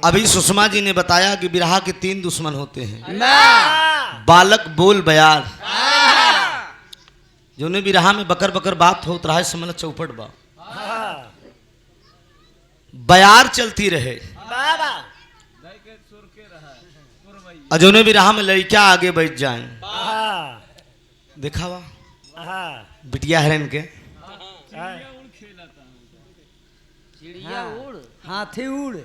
अभी सुषमा जी ने बताया कि बिरहा के 3 दुश्मन होते हैं, बालक, बोल, बयार। जो ने बिरहा में बकर बकर बात होत रहा है समझ चौपट बा, बयार चलती रहे और जो ने बिरहा में लड़का आगे बैठ जाए। देखा वा बिटिया हरन के चिड़िया उड़, हाथी उड़।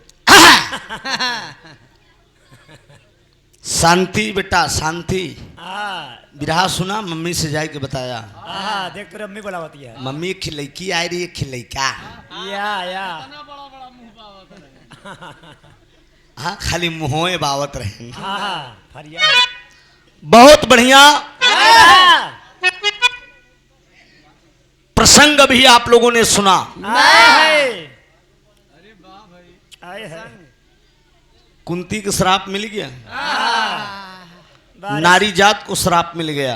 शांति बेटा शांति। बिरहा सुना, मम्मी से जाके बताया। देख तो अम्मी बुलावती है। मम्मी खिलैकी आई रही है, खिलैका। या हाँ खाली मुँहे बावत रहे। फरिया बहुत बढ़िया प्रसंग भी आप लोगों ने सुना। कुंती को श्राप मिल गया, नारी जात को श्राप मिल गया।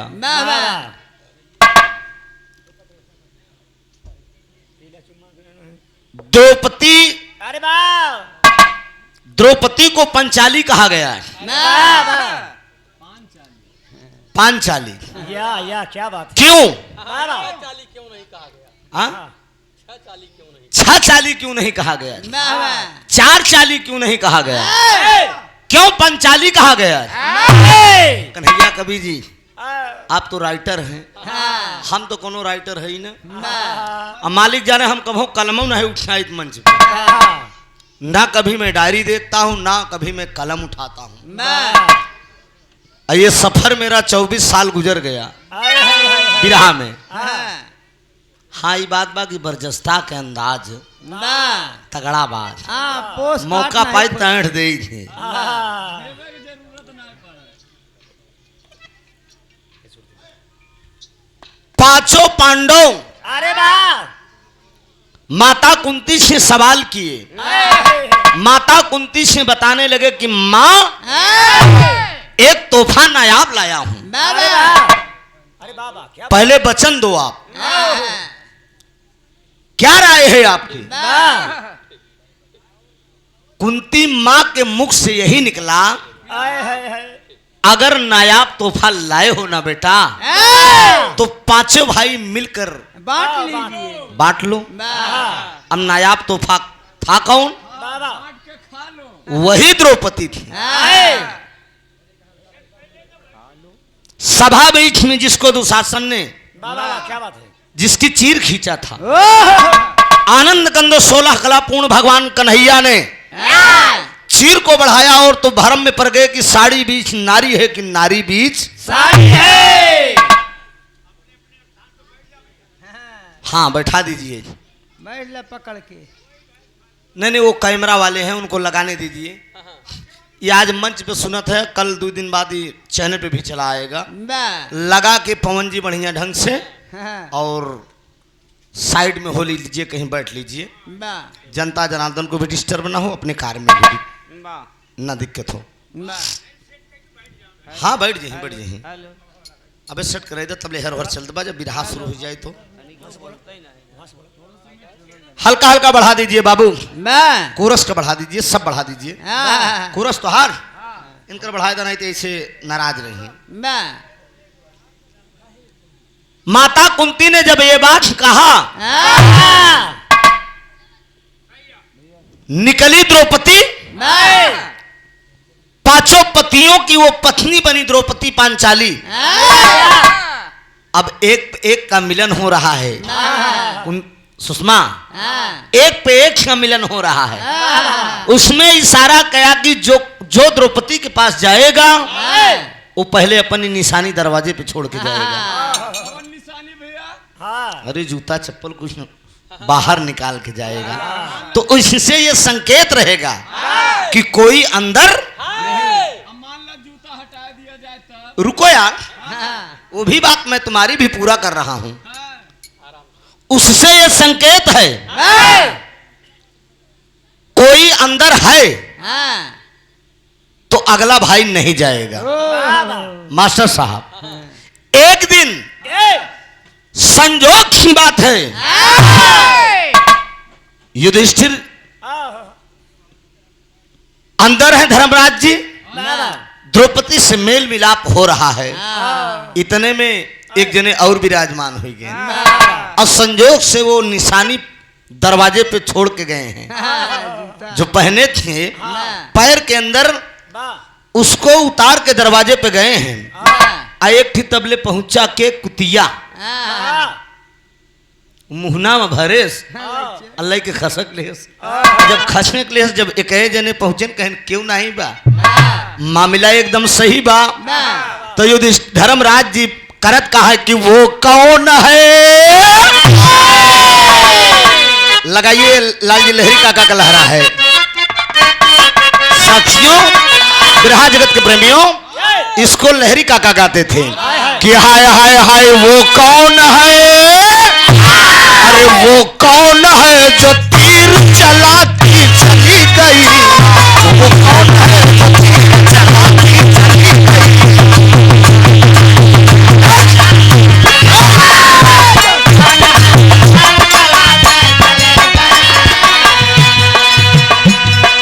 द्रौपदी को पंचाली कहा गया है। पांचाली या क्या बात है? क्यों? क्यों नहीं कहा गया? हाँ? 6 चाली क्यों नहीं? 6 चाली क्यों नहीं कहा गया? 4 चाली क्यों नहीं कहा गया? क्यों पंचाली कहा गया? कन्हैया कवि जी आप तो राइटर हैं, हम तो कोनो राइटर है ही ना। मालिक जाने हम कभी कलम नहीं उठाई मंच पे, ना कभी मैं डायरी देता हूँ ना कभी मैं कलम उठाता हूँ। ये सफर मेरा 24 साल गुजर गया बिरहा में। हाँ ये बात बा कि बरजस्ता के अंदाज तगड़ा बात, मौका पाई तैंठ दे थे। पांचों पांडव अरे वाह माता कुंती से सवाल किए। माता कुंती से बताने लगे कि माँ एक तोहफा नायाब लाया हूं, अरे बाबा क्या पहले वचन दो आप। क्या राय है आपकी? कुंती माँ के मुख से यही निकला, अगर नायाब तोहफा लाए हो ना बेटा तो पांचों भाई मिलकर बांट लो। अब नायाब तोहफा था कौन? वही द्रौपदी थी। सभा बीच में जिसको दुशासन ने क्या बात है? जिसकी चीर खींचा था, आनंद कंद 16 कला पूर्ण भगवान कन्हैया ने चीर को बढ़ाया और तो भरम में पड़ गए कि साड़ी बीच नारी है कि नारी बीच साड़ी है। हाँ बैठा दीजिए, बैठ ले पकड़ के। नहीं वो कैमरा वाले हैं उनको लगाने दीजिए। ये आज मंच पे सुनत है, कल 2 दिन बाद ये चैनल पे भी चला आएगा। लगा के पवन जी बढ़िया ढंग से और साइड में हो लीजिए, कहीं बैठ लीजिए, जनता जनार्दन को भी डिस्टर्ब ना हो, अपने कार्य में भी ना दिक्कत हो। हाँ बैठ जाइए। अबे सेट करे तब ले हर हर चलते बा, जब बिरहा शुरू हो जाए तो हल्का हल्का बढ़ा दीजिए बाबू। कोरस का बढ़ा दीजिए, सब बढ़ा दीजिए। कोरस तो हार इनकर बढ़ा देना, नहीं तो ऐसे नाराज रही। माता कुंती ने जब ये बात कहा, निकली द्रौपदी, पांचों पतियों की वो पत्नी बनी द्रौपदी पांचाली। अब एक का मिलन हो रहा है। सुषमा एक पे एक का मिलन हो रहा है। उसमें इशारा किया कि जो द्रौपदी के पास जाएगा वो पहले अपनी निशानी दरवाजे पे छोड़ के जाएगा। निशानी भैया, अरे जूता चप्पल कुछ बाहर निकाल के जाएगा, तो उससे ये संकेत रहेगा कि कोई अंदर। मान लो जूता हटा दिया जाए तब। रुको यार, वो भी बात मैं तुम्हारी भी पूरा कर रहा हूं। उससे ये संकेत है कोई अंदर है तो अगला भाई नहीं जाएगा। मास्टर साहब एक दिन संजोग की बात है, युधिष्ठिर अंदर है धर्मराज जी, बाबा द्रौपदी से मेल मिलाप हो रहा है। इतने में एक जने और विराजमान हो गए और संजोग से वो निशानी दरवाजे पे छोड़ के गए हैं जो पहने थे पैर के अंदर, उसको उतार के दरवाजे पे गए हैं। आ एक थी तबले पहुंचा के कुतिया मुहना में भरेस अल्लाह के खसक लेस, जब खसने के लेस जब एक जने पहुंचे कहन क्यों नहीं बा, मामला एकदम सही बा। तो युधिष्ठिर धर्मराज जी करत कहा है कि वो कौन है, लगाइए लालजी लहरी काका का लहरा है। साथियों बिरहा जगत के प्रेमियों, इसको लहरी काका गाते थे कि हाय हाय हाय वो कौन है, अरे वो कौन है जो तीर चलाती चली गई, वो कौन है जो तीर चलाती चली गई।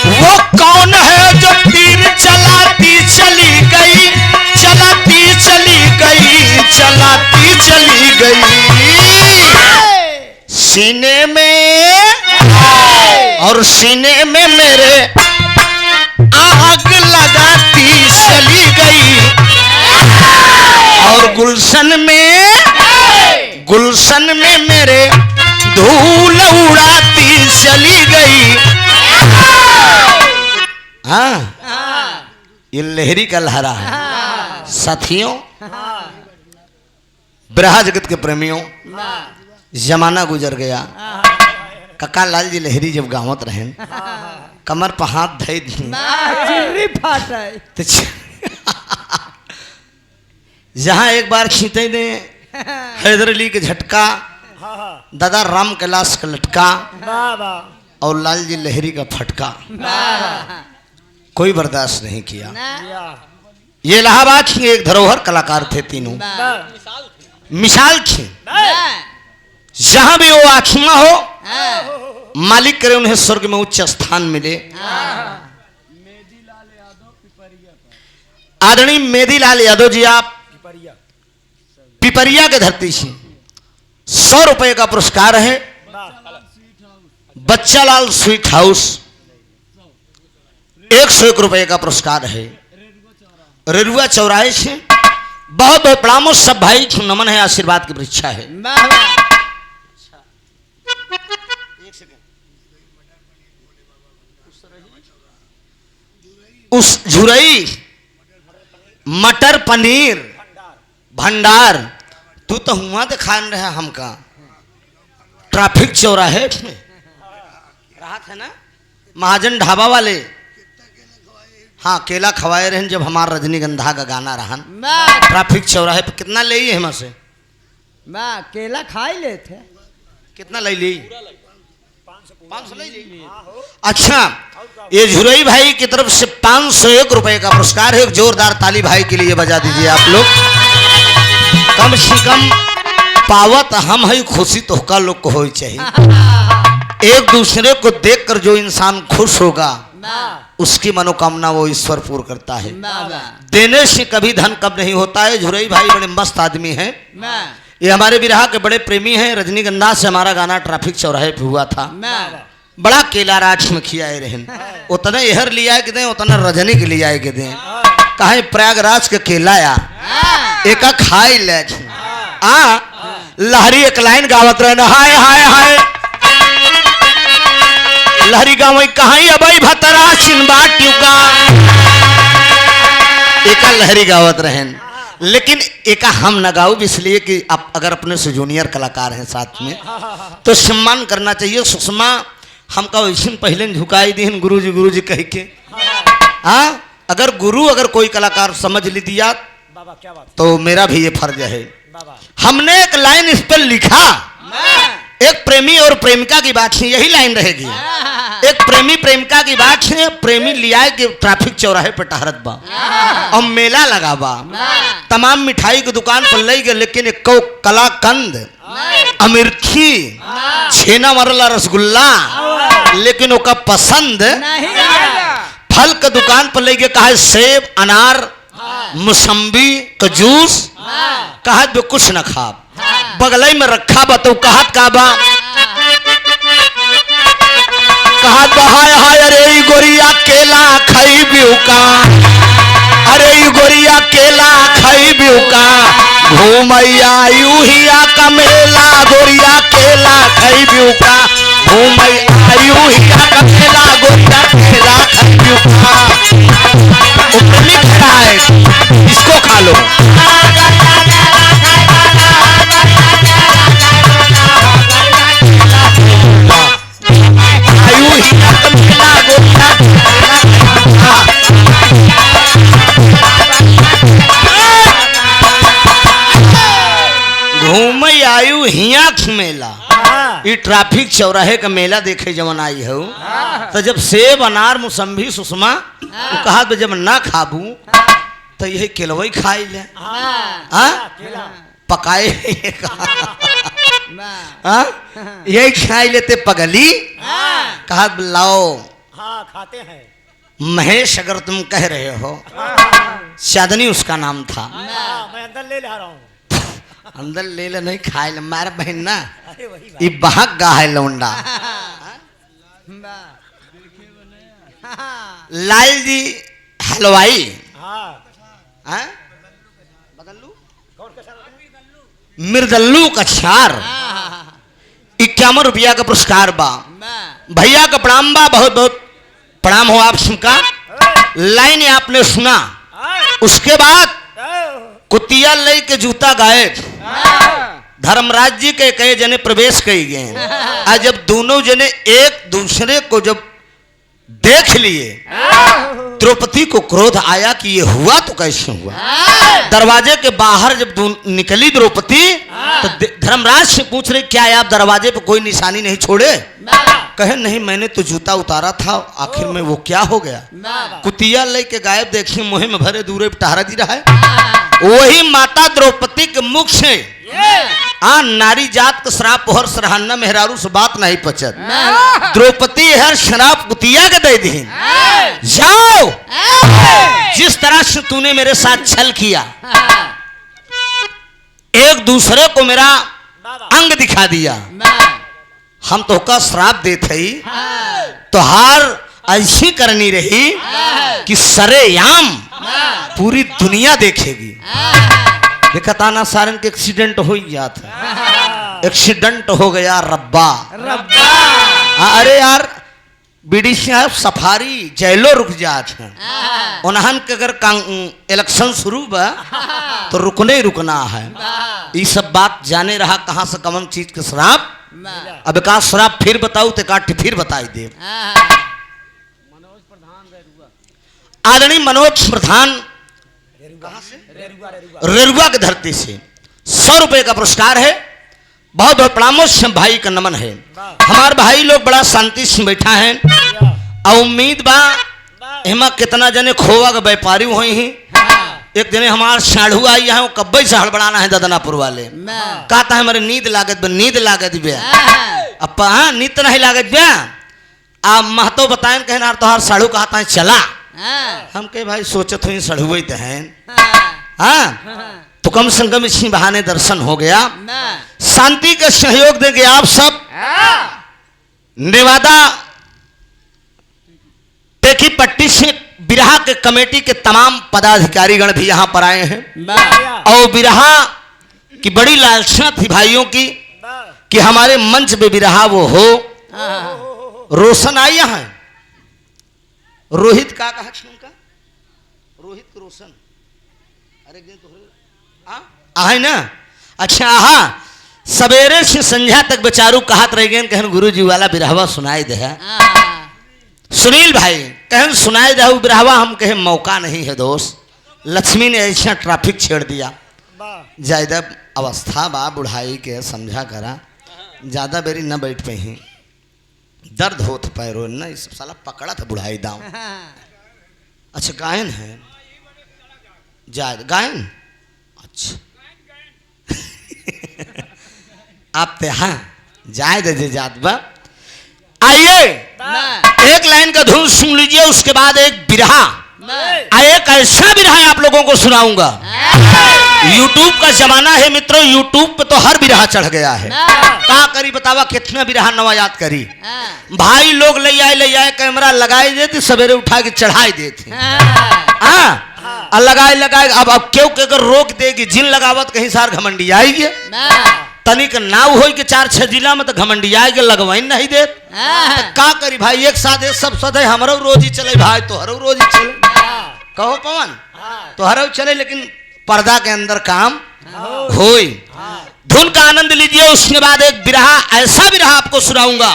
वो कौन है जो तीर चलाती चली गई, चलाती चली गई, चलाती चली गई सीने में, और सीने में मेरे आग लगाती चली गई, और गुलशन में मेरे धूल उड़ाती चली गई। हाँ ये लहरी का लहरा है। साथियों बिरहा जगत के प्रेमियों, जमाना गुजर गया। कका लाल जी लहरी जब गावत रहे कमर पर हाथ धई जहां एक बार खींचे दे हैदर अली के झटका, दादा राम कैलाश का लटका और लाल जी लहरी का फटका, कोई बर्दाश्त नहीं किया। ये इलाहाबाद के एक धरोहर कलाकार थे तीनों, मिसाल थी। जहां भी वो आखिमा हो मालिक करे उन्हें स्वर्ग में उच्च स्थान मिले। आदरणीय मेदीलाल यादव जी आप पिपरिया के धरती से 100 रुपए का पुरस्कार है। बच्चालाल स्वीट हाउस 101 रुपए का पुरस्कार है। रेरुआ चौराहे से बहुत बहुत प्रणाम, सब भाई नमन है, आशीर्वाद की परीक्षा है। उस झुरई मटर पनीर भंडार तू तो हुआ दिखान रहा हमका ट्रैफिक चौराहे में रहा था ना, महाजन ढाबा वाले। हाँ केला खवाए रहे जब हमारा रजनीगंधा का गाना रहा ट्रैफिक चौराहे पे। कितना ले हमसे? केला खाई ले थे। कितना ले ली? 500 ले ली। अच्छा ये झुरई भाई की तरफ से 501 रुपए का पुरस्कार है। एक जोरदार ताली भाई के लिए बजा दीजिए आप लोग। कम से कम पावत हम है खुशी तो का लोग को हो चाहिए। एक दूसरे को देखकर जो इंसान खुश होगा उसकी मनोकामना वो ईश्वर पूर्ण करता है। देने से कभी धन कब नहीं होता है। झुरई भाई बड़े मस्त आदमी हैं। ये हमारे बिरहा के बड़े प्रेमी हैं। रजनीगंधा से हमारा गाना ट्रैफिक चौराहे पे हुआ था। बड़ा केला राज में खियाए रहन, उतना यहर लिया के दें उतना रजनी के लिए आए के दें। कहे प्रयागराज के केला या एक खाई ले लहरी एक लाइन गावत रहे हाय हाय हाय लहरी गाँव कहीं अब भतरा चिन्बाट्यू का एक लहरी गावत रहन। लेकिन एक हम न गाऊ इसलिए कि आप अगर अपने से जूनियर कलाकार हैं साथ में तो सम्मान करना चाहिए। सुषमा हमका वैसे पहले झुकाई दी गुरु जी कह के। हाँ अगर गुरु अगर कोई कलाकार समझ ली दिया बाबा क्या बात तो मेरा भी ये फर्ज है। बाबा हमने एक लाइन इस पर लिखा, एक प्रेमी और प्रेमिका की बात है, यही लाइन रहेगी। एक प्रेमी प्रेमिका की बात है, प्रेमी लिया कि ट्रैफिक चौराहे पर टहरत बा और मेला लगा बा, तमाम मिठाई की दुकान पर ले गए, लेकिन एक कलाकंद अमिर्खी छेना मरला रसगुल्ला लेकिन ओका पसंद फल का दुकान पर लेके कहा है सेब अनार मौसम्बी का जूस, कहा बे कुछ न खा, बगलई में रखा बा तो कहत का बा, कहा बहाय हाय अरे ई गोरिया केला खाई बिउका, अरे ई गोरिया केला खाई बिउका, घूमैया यूहिया का मेला गोरिया केला खाई बिउका, घूमैया यूहिया का मेला गोरिया केला खाई बिउका। ऊपर लिख रहा है इसको खा लो। यूहिया का मेला गोरिया केला घूम आयु हिया मेला, ये ट्रैफिक चौराहे का मेला देखे जवन आई हो, तो जब सेब अनार मौसम्बी सुषमा कहा तो जब ना खाबू तो यही केलवई खाई ले, पकाए यही खाई लेते पगली, कहा लाओ। हाँ खाते हैं। महेश अगर तुम कह रहे हो, चांदनी उसका नाम था, मैं अंदर ले रहा हूँ। अंदर ले ले नहीं खाए ले मार बहन ना, अरे वही बात। ये बहक गा है लौंडा। लाल जी हलवाई, हाँ बदल्लू कौन कैसा? मिर्दल्लू का चार 51 रुपया का पुरस्कार बा। भैया का प्रणाम बा, बहुत बहुत प्रणाम हो आप सबका। लाइन आपने सुना, उसके बाद कुतिया लई के जूता गायब, धर्मराज जी के कई जने प्रवेश कई गए। आज जब दोनों जने एक दूसरे को जब देख लिए, द्रौपदी को क्रोध आया कि ये हुआ तो कैसे हुआ। दरवाजे के बाहर जब निकली द्रौपदी तो धर्मराज से पूछ रहे क्या आप दरवाजे पे कोई निशानी नहीं छोड़े? कहे नहीं मैंने तो जूता उतारा था, आखिर में वो क्या हो गया। कुतिया ले के गायब, देखिए मुहे में भरे दूरे टहरा दी रहा है। वही माता द्रौपदी के मुख से नारी जात का श्राप हर सरहाना मेहरारू से बात नहीं पचत। द्रौपदी हर शराब कुतिया के दे दी, जाओ जिस तरह से तूने मेरे साथ छल किया, एक दूसरे को मेरा अंग दिखा दिया, हम तो का श्राप देते ही तो हार ऐसी करनी रही कि सरेआम पूरी दुनिया देखेगी। देखा ताना सारन के एक्सीडेंट हो गया था, एक्सीडेंट हो गया रब्बा। अरे यार बीडी साहब सफारी जैलो रुक जात है, उन्हन के अगर इलेक्शन शुरू बा तो रुकने ही रुकना है। ये सब बात जाने रहा कहाँ से कौन चीज के श्राप। अब का श्राप फिर बताऊ तो काट फिर बताई दे। आदरणीय मनोज प्रधान रेरुआ की धरती से 100 रुपए का पुरस्कार है। बहुत बहुत प्रणामोश भाई का नमन है। हमारे भाई लोग बड़ा शांति से बैठा है और उम्मीद बा हिमा कितना जने खोवा का व्यापारी हुई ही। एक जने हमारे साढ़ू आई है, कब्बई से हड़बड़ाना है ददनापुर वाले, कहता है हमारे नींद लागत बे, नींद लागत बे। अपा हाँ नींद नहीं लागत बे। आप महतो बताएं कहना तोहार साढ़ू कहता है चला। हम कहे भाई सोचत हुई सड़ुई तो है, हाँ तो कम से कम इसी बहाने दर्शन हो गया। शांति का सहयोग देंगे आप सब। नेवादा टेकी पट्टी से बिरहा के कमेटी के तमाम पदाधिकारीगण भी यहाँ पर आए हैं और बिरहा की बड़ी लालसा थी भाइयों की कि हमारे मंच पे बिरहा वो हो। रोशन आई यहाँ, रोहित का कहा उनका, रोहित रोशन, अरे आहे ना। अच्छा हाँ, सवेरे से संध्या तक बेचारू कहत रह गए कहन गुरु जी वाला बिरहवा सुनाई दे। सुनील भाई कहन सुनाई दे बिरहवा, हम कहे मौका नहीं है दोस्त, लक्ष्मी ने ऐसा ट्रैफिक छेड़ दिया। ज्यादा अवस्था बा बुढ़ाई के, समझा करा ज्यादा बेरी न बैठ पे ही, दर्द होत पैरो न, इस साला पकड़ा था बुढ़ाई दाव। अच्छा गायन है, जायद गायन, अच्छा आप ते हाँ जायद जे जात बा। आइए मैं एक लाइन का धुन सुन लीजिए, उसके बाद एक बिरहा, मैं एक ऐसा बिरहा आप लोगों को सुनाऊंगा। यूट्यूब का जमाना है मित्रों, यूट्यूब पे तो हर बिरहा चढ़ गया है। का करी बतावा, कितना बिरहा नवा याद करी। भाई लोग ले आए कैमरा लगाए देते, सवेरे उठा के चढ़ाई देते। हाँ लगाए अब क्यों के अगर रोक देगी, जिन लगावत कहीं सार घमंडी आएगी, तनिक नाव हो के 4-6 जिला में तो घमंडी आएगी, लगवाई नहीं दे। का करी भाई, एक साथ सब सदे हमारो रोजी चले भाई, तोहरो रोजी चले। कहो पवन तोहरो चले, लेकिन पर्दा के अंदर काम होई। धुन का आनंद लीजिए, उसके बाद एक बिरहा, ऐसा बिरहा आपको सुनाऊंगा।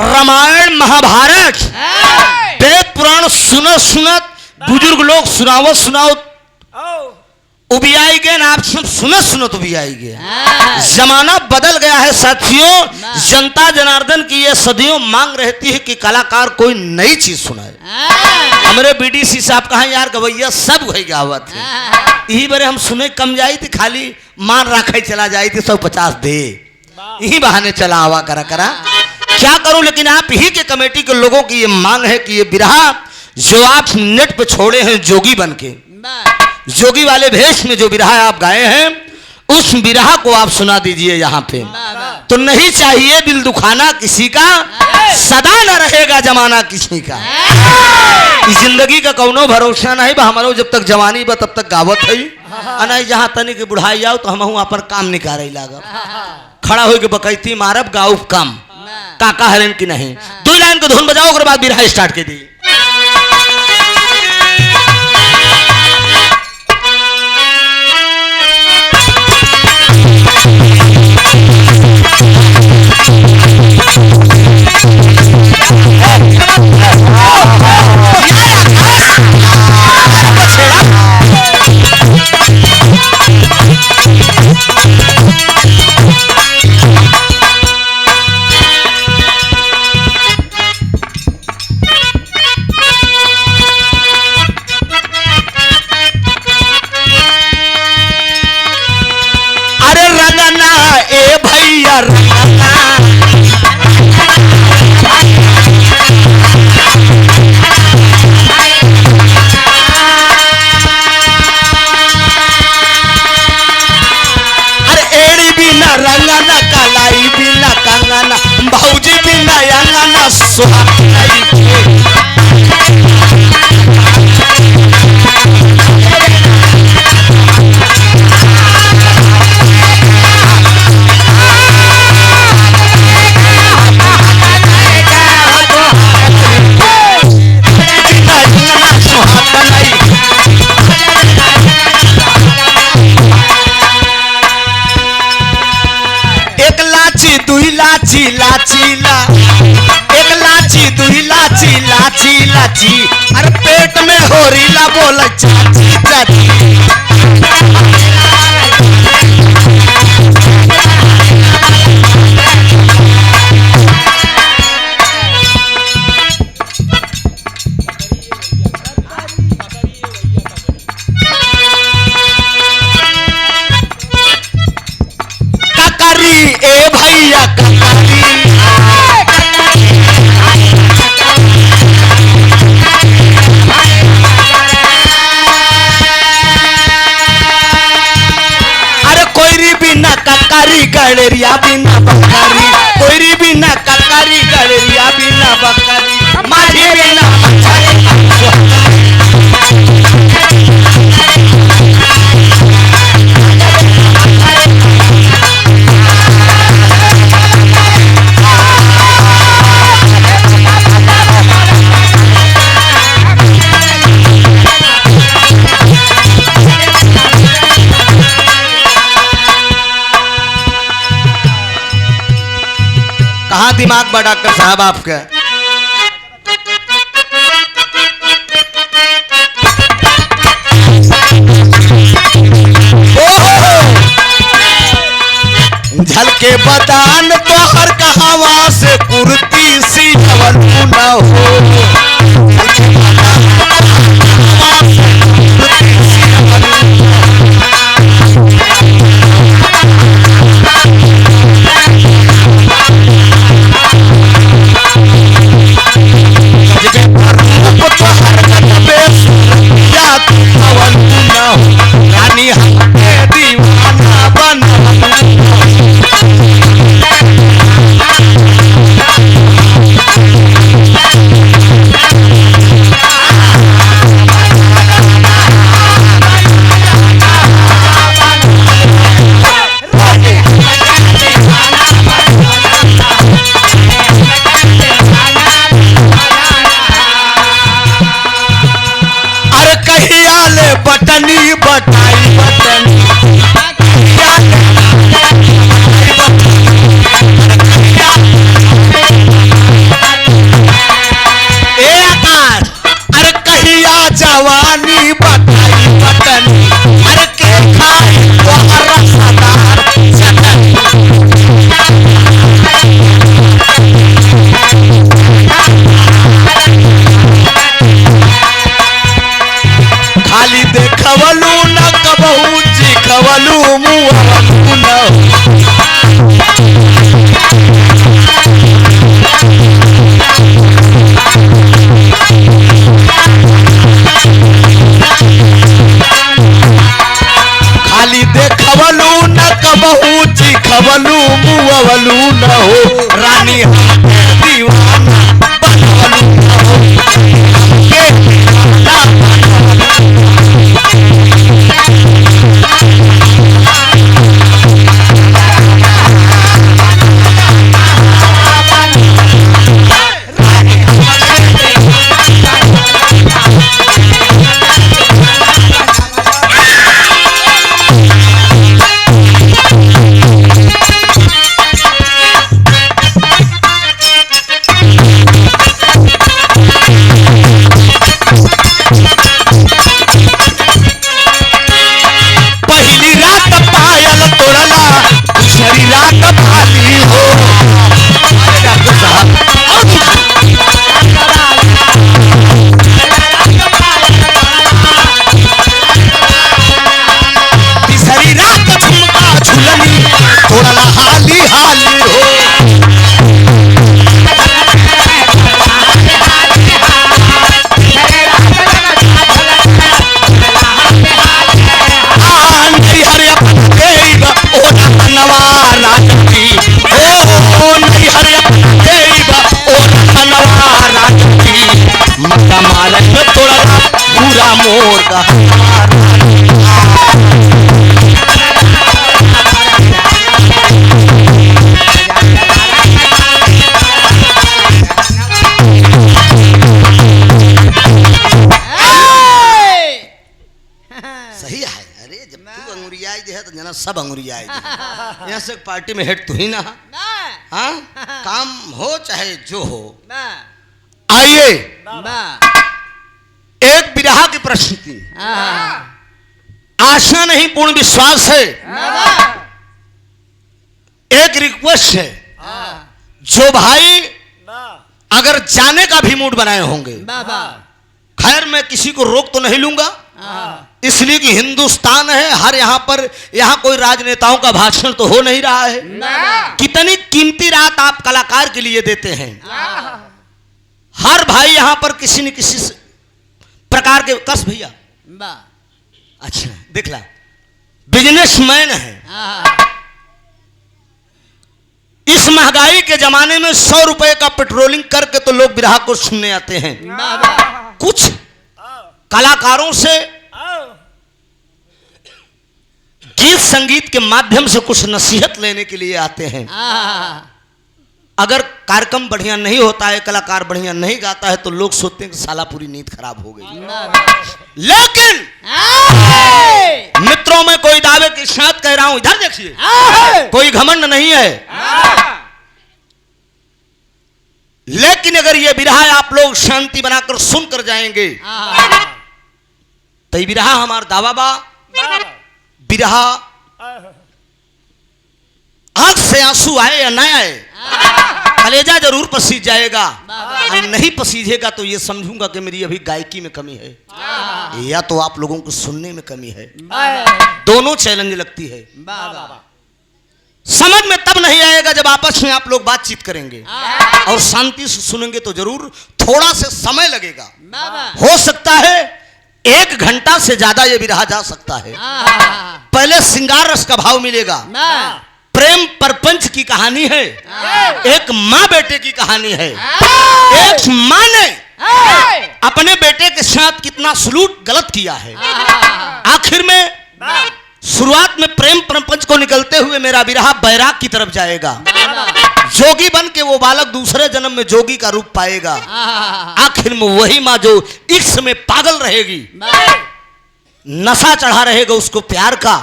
रामायण महाभारत वेद पुराण सुनत बुजुर्ग लोग सुनाओ उबियाई गए ना, आप सब सुनत उबियाई गए। जमाना बदल गया है साथियों, जनता जनार्दन की ये सदियों मांग रहती है कि कलाकार कोई नई चीज सुनाए। हमारे बीडीसी साहब कहा यार गवैया सब वही गावत है, यही बारे हम सुने कम जाई थी, खाली मान रखे चला जाई थी 150 दे, यही बहाने चला आवा करा क्या करूं। लेकिन आप ही के कमेटी के लोगों की ये मांग है कि ये बिरहा जो आप नेट पे छोड़े हैं जोगी बन के, जोगी वाले भेष में जो बिरहा आप गाए हैं, उस बिरहा को आप सुना दीजिए यहाँ पे। तो नहीं चाहिए दिल दुखाना किसी का, सदा न रहेगा जमाना किसी का। इस जिंदगी का कौनो भरोसा नहीं बा, हमारो जब तक जवानी बा तब तक गावत है, नहीं जहाँ तनी के बुढ़ाई जाओ तो हम अपन काम निकाले लागब, खड़ा हो के बकैती मारब गाऊ कम। काका हरेन की नहीं, 2 लाइन को धुन बजाओ, उसके बाद बिरहा स्टार्ट के दी। भौजी बिना अंगना सुहाई लाची, अरे पेट में हो रीला बोला चाची चाची। ककरी ए भैया ककरी, गलेरिया बिना बकरी, कोयरी बिना ककरी, गलेरिया बिना बकरी, माझी बिना कहाँ दिमाग बा डॉक्टर साहब आपका। झलके बदान तो हर कहावा से कुर्ती सी जवन न हो, ले बटनी बटाई बटनी कहिया ए आकाश अरे कहिया जवानी बटाई बटनी अरे के खाई तोहरा सदार चटनी खाली देखवलू न कबहू चिखवलू मुहवलू न खाली देखवलू न कबहू चिखवलू मुहवलू न हो रानी हम दीवाना बनवलू न हो के दीवाना बनवलू पहली रात पायल तोड़ला दूसरी रात भाली हो अरे डॉक्टर साहब और तीसरी रात झुमका झुलनी तोड़ला हाली हाली हो नहीं हरे अपन देव ओ नवा राजती ओ नहीं हरे अपन देव ओ नवा राजती मता मारक तोड़ा पूरा मोर का सही है। अरे जब तू अंगुरियाई दे है तो जना सब अंगुरियाई दे यहाँ से पार्टी में हेड तू ही ना हाँ काम हो चाहे जो हो। आइए एक विरहा की प्रश्न की आशा नहीं पूर्ण विश्वास है। एक रिक्वेस्ट है जो भाई अगर जाने का भी मूड बनाए होंगे खैर मैं किसी को रोक तो नहीं लूंगा इसलिए कि हिंदुस्तान है हर यहाँ कोई राजनेताओं का भाषण तो हो नहीं रहा है। कितनी कीमती रात आप कलाकार के लिए देते हैं। हर भाई यहाँ पर किसी न किसी प्रकार के कस भैया अच्छा देख ला बिजनेसमैन है। इस महंगाई के जमाने में 100 रुपए का पेट्रोलिंग करके तो लोग बिरहा को सुनने आते हैं। कुछ कलाकारों से गीत संगीत के माध्यम से कुछ नसीहत लेने के लिए आते हैं। अगर कार्यक्रम बढ़िया नहीं होता है कलाकार बढ़िया नहीं गाता है तो लोग सोचते हैं कि साला पूरी नींद खराब हो गई। लेकिन मित्रों में कोई दावे के साथ कह रहा हूं इधर देखिए कोई घमंड नहीं है। लेकिन अगर ये बिरहा आप लोग शांति बनाकर सुनकर जाएंगे तो बिरहा हमार दावा बा बिरहा आंख से आंसू आए या ना आए कलेजा जरूर पसीज जाएगा और नहीं पसीजेगा तो ये समझूंगा कि मेरी अभी गायकी में कमी है या तो आप लोगों को सुनने में कमी है। दोनों चैलेंज लगती है। समझ में तब नहीं आएगा जब आपस में आप लोग बातचीत करेंगे और शांति से सुनेंगे तो जरूर थोड़ा सा समय लगेगा। हो सकता है 1 घंटा से ज्यादा ये बिरहा जा सकता है। पहले श्रृंगार रस का भाव मिलेगा। प्रेम परपंच की कहानी है। एक माँ बेटे की कहानी है। एक माँ ने अपने बेटे के साथ कितना सलूट गलत किया है। आखिर में शुरुआत में प्रेम परपंच को निकलते हुए मेरा बिरहा बैराग की तरफ जाएगा। जोगी बन के वो बालक दूसरे जन्म में जोगी का रूप पाएगा। आखिर में वही माँ जो इश्क में पागल रहेगी नशा चढ़ा रहेगा उसको प्यार का,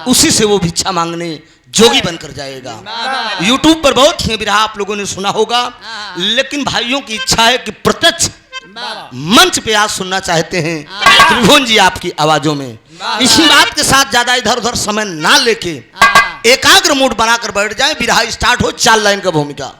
उसी से वो भिक्षा मांगने जोगी बनकर जाएगा। यूट्यूब पर बहुत ही बिरहा आप लोगों ने सुना होगा, लेकिन भाइयों की इच्छा है कि प्रत्यक्ष मंच पे आज सुनना चाहते हैं त्रिभुवन जी आपकी आवाजों में। इसी बात के साथ ज्यादा इधर उधर समय ना लेके एकाग्र मूड बनाकर बैठ जाए। बिरहा स्टार्ट हो, 4 लाइन का भूमिका।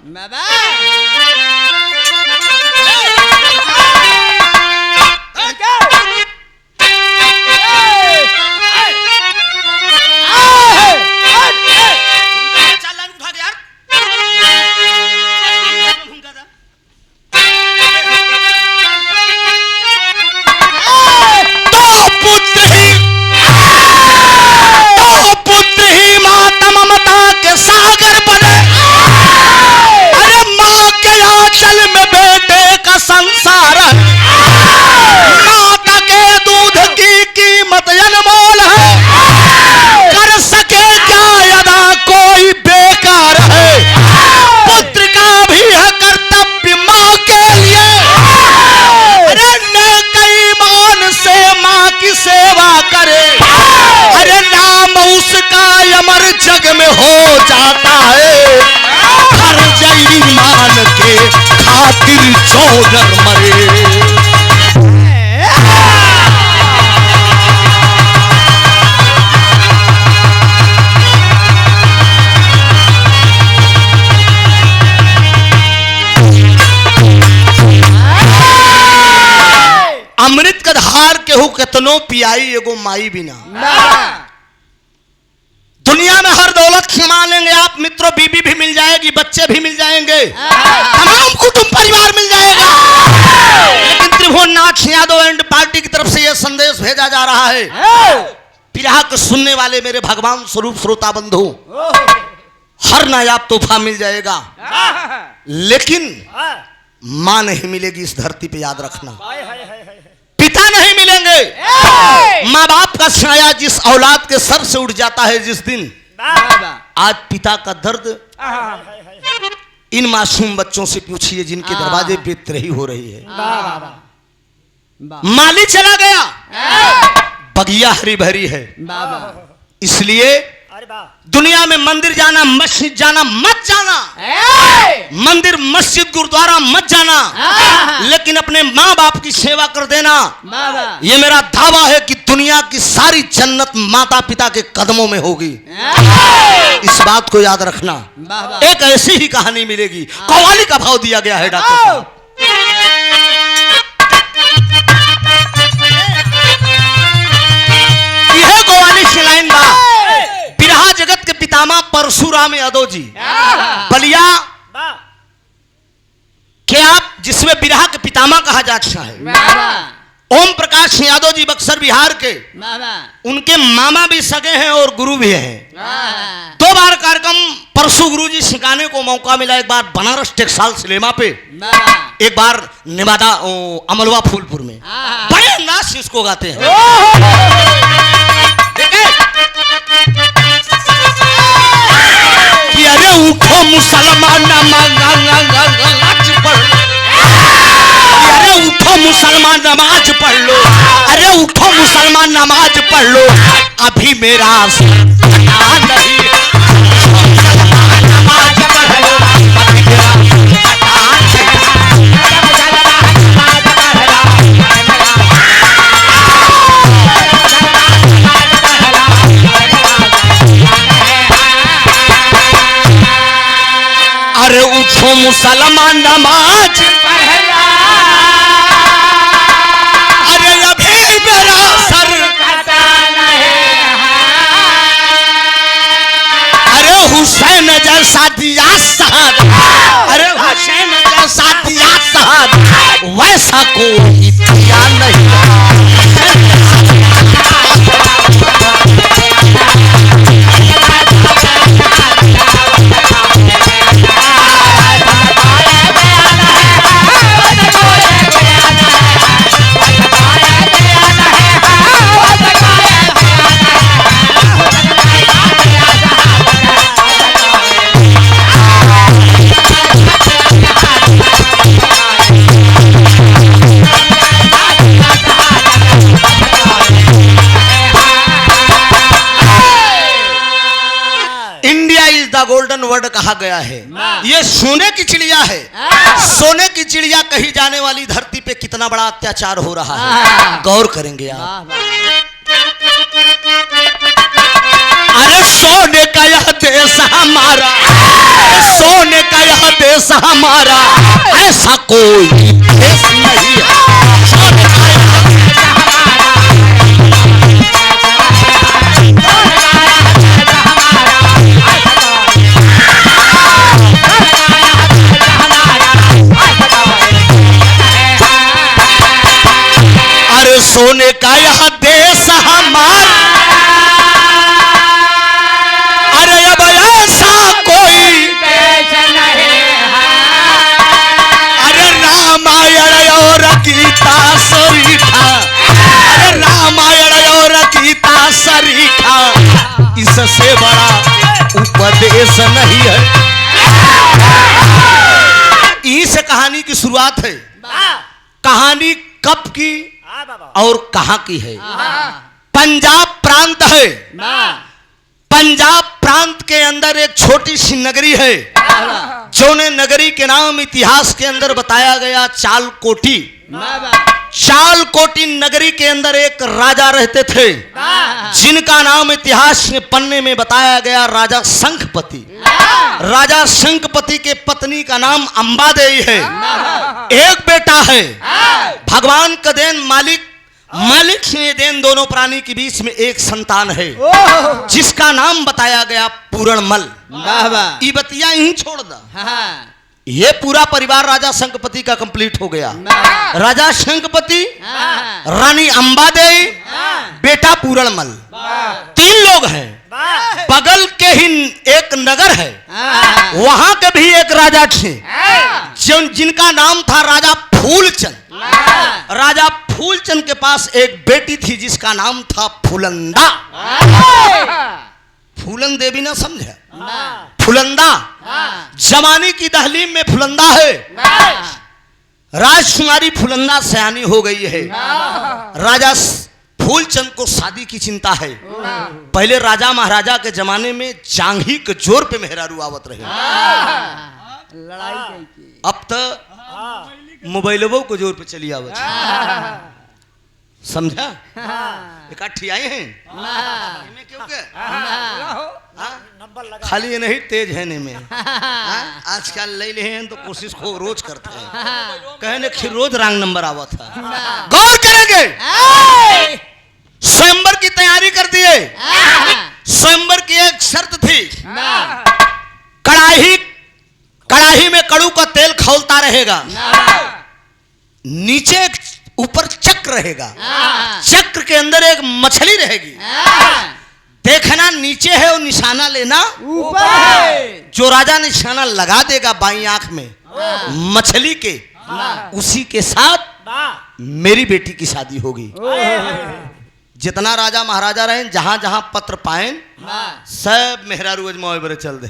अमृत का धार केहू केतनो पियाई एगो माई बिना। दुनिया में हर दौलत क्षमा लेंगे आप मित्रों, बीबी भी मिल जाएगी, बच्चे भी मिल जाएंगे, तमाम कुटुंब परिवार मिल जाएगा, लेकिन त्रिभुवननाथ यादव एंड पार्टी की तरफ से यह संदेश भेजा जा रहा है, बिरहा को सुनने वाले मेरे भगवान स्वरूप श्रोता बंधु, हर नायाब तोहफा मिल जाएगा, लेकिन मां नहीं मिलेगी इस धरती पे, याद रखना। पिता नहीं मिलेंगे। माँ बाप का साया जिस औलाद के सर से उठ जाता है जिस दिन, आज पिता का दर्द इन मासूम बच्चों से पूछिए जिनके दरवाजे पे त्रही हो रही है। माली चला गया, बगिया हरी भरी है, इसलिए दुनिया में मंदिर जाना, मस्जिद जाना मत जाना, मंदिर मस्जिद गुरुद्वारा मत जाना, लेकिन अपने माँ बाप की सेवा कर देना। ये मेरा दावा है कि दुनिया की सारी जन्नत माता पिता के कदमों में होगी, इस बात को याद रखना। एक ऐसी ही कहानी मिलेगी, कव्वाली का भाव दिया गया है डॉक्टर साहब। यह कव्वाली की लाइन बा, बिरहा जगत के पितामह परशुराम यादव जी बलिया के आप जिसमें बिरहा के पितामह कहा जाता है। ओम प्रकाश यादव जी बक्सर बिहार के, उनके मामा भी सगे हैं और गुरु भी हैं। 2 बार कार्यक्रम परसु गुरु जी सिखाने को मौका मिला, एक बार बनारस टेक्सटाइल सिनेमा पे, एक बार नेवादा अमलवा फूलपुर में, बड़े अंदाज से इसको गाते हैं। कि अरे उठो मुसलमान नमाज पढ़, अरे उठो मुसलमान नमाज पढ़ लो, अरे उठो मुसलमान नमाज पढ़ लो, अभी मेरा नहीं, नमाज पढ़ लो, अभी मेरा अरे उठो मुसलमान नमाज पढ़ला, अरे अभी मेरा सर कटाना है, अरे हुसैन जैसा दिया साहब, अरे हुसैन जैसा दिया साहब, वैसा कोई दिया नहीं। वर्ड कहा गया है। ये सोने की चिड़िया है। सोने की चिड़िया कही जाने वाली धरती पे कितना बड़ा अत्याचार हो रहा है, गौर करेंगे आप। अरे सोने का यह देश हमारा, सोने का यह देश हमारा, ऐसा कोई देश नहीं है। सोने का यह देश अरे सोने का यह देश हमारा, अरे अब ऐसा कोई देश नहीं है। अरे रामायण और गीता सरीखा, अरे रामायण और गीता सरीखा, इससे बड़ा उपदेश नहीं है। इस कहानी की शुरुआत है। कहानी कब की और कहां की है? पंजाब प्रांत है। पंजाब प्रांत के अंदर एक छोटी सी नगरी है, जो ने नगरी के नाम इतिहास के अंदर बताया गया चालकोटी। चालकोटी नगरी के अंदर एक राजा रहते थे, जिनका नाम इतिहास के पन्ने में बताया गया राजा शंखपति। राजा शंखपति के पत्नी का नाम अंबादेवी है। एक बेटा है। भगवान का देन, मालिक से देन, दोनों प्राणी के बीच में एक संतान है, जिसका नाम बताया गया पूरणमल। ये बतिया यहीं छोड़ दा। ये पूरा परिवार राजा शंखपति का कंप्लीट हो गया। राजा शंखपति, रानी अंबादेवी, बेटा पूरणमल, 3 लोग हैं। बगल के ही एक नगर है, वहां के भी एक राजा थे, जिनका नाम था राजा फूलचंद। राजा फूलचंद के पास एक बेटी थी, जिसका नाम था फुलंदा। फूलन देवी ना समझे, फुलंदा। जमाने की दहलीम में फुलंदा है। राजकुमारी फुलंदा सयानी हो गई है। राजा फूलचंद को शादी की चिंता है। पहले राजा महाराजा के जमाने में जांघी के जोर पे मेहरारू आवत रहे। अब तो मोबाइलों को जोर पे चली आवत। समझा? इकट्ठी आए हैं क्यों के? खाली ये नहीं तेज है में। आजकल ले ले हैं तो कोशिश को रोज करते हैं, कहने कि रोज रंग नंबर आवा था। गौर करेंगे, स्वयंवर की तैयारी कर दिए। स्वयंवर की एक शर्त थी, कड़ाही में कड़ू का तेल खौलता रहेगा, नीचे ऊपर चक्र रहेगा, चक्र के अंदर एक मछली रहेगी। देखना नीचे है और निशाना लेना ऊपर है। जो राजा निशाना लगा देगा बाईं आंख में मछली के, उसी के साथ मेरी बेटी की शादी होगी। जितना राजा महाराजा रहे, जहां जहां पत्र पाए, सब मेहरारू अजमावे बरे चल दे।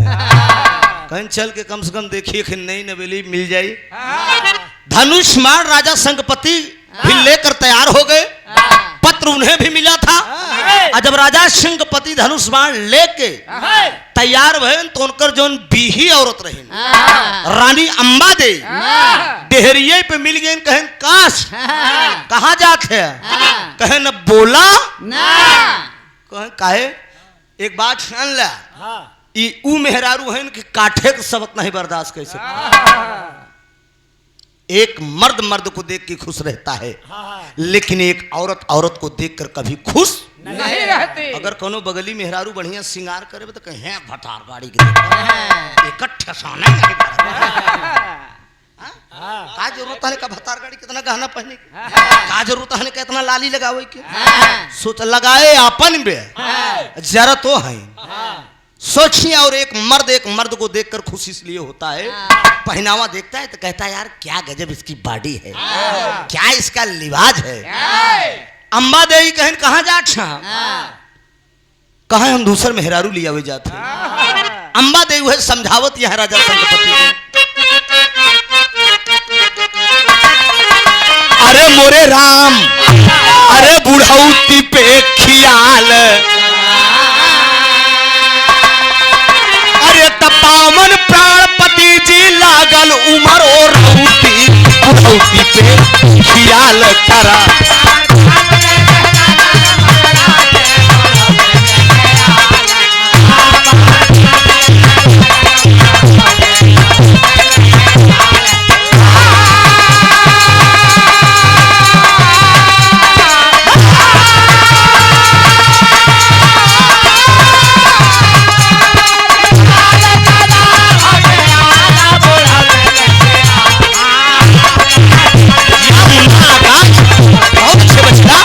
कहीं चल के कम से कम देखिए कि नई नवेली मिल जाई। धनुष बाण राजा शंखपति भी लेकर तैयार हो गए। पत्र उन्हें भी मिला था। और जब राजा शंखपति धनुष बाण लेके तैयार भइल तो उनकर जोन बीही औरत रही रानी अंबादेवी डेहरिये पे मिल गए। कहें काश कहाँ जाते हैं? कहे न बोला कहे काहे। एक बात सुन ला, ऊ मेहरारू है कि काठे के सबक नहीं बर्दाश्त कैसे। एक मर्द को देख के खुश रहता है, लेकिन एक औरत को देखकर कभी खुश नहीं रहती। अगर कोनो बगली मेहरारू बढ़िया श्रृंगार करे तो कहे भटार गाड़ी के इकट्ठा साना का जरूरत है का भतार गाड़ी कितना गहना पहने का जरूरत है का इतना लाली लगावे के। सोच लगाए अपन बे जरा तो है। सोचिए, और एक मर्द को देखकर खुशी इसलिए होता है, पहनावा देखता है तो कहता है यार क्या गजब इसकी बॉडी है, क्या इसका लिबाज है। अंबादेवी कहन कहाँ जात कहा हम दूसर मेहरारू लिया हुए जाते। अंबादेवी है समझावत यह राजा शंखपति को, अरे मोरे राम, अरे बुढ़ौती पे खियाल, अरे तपाम सौती पे ख्याल करा। बहुत अच्छे बच्चा।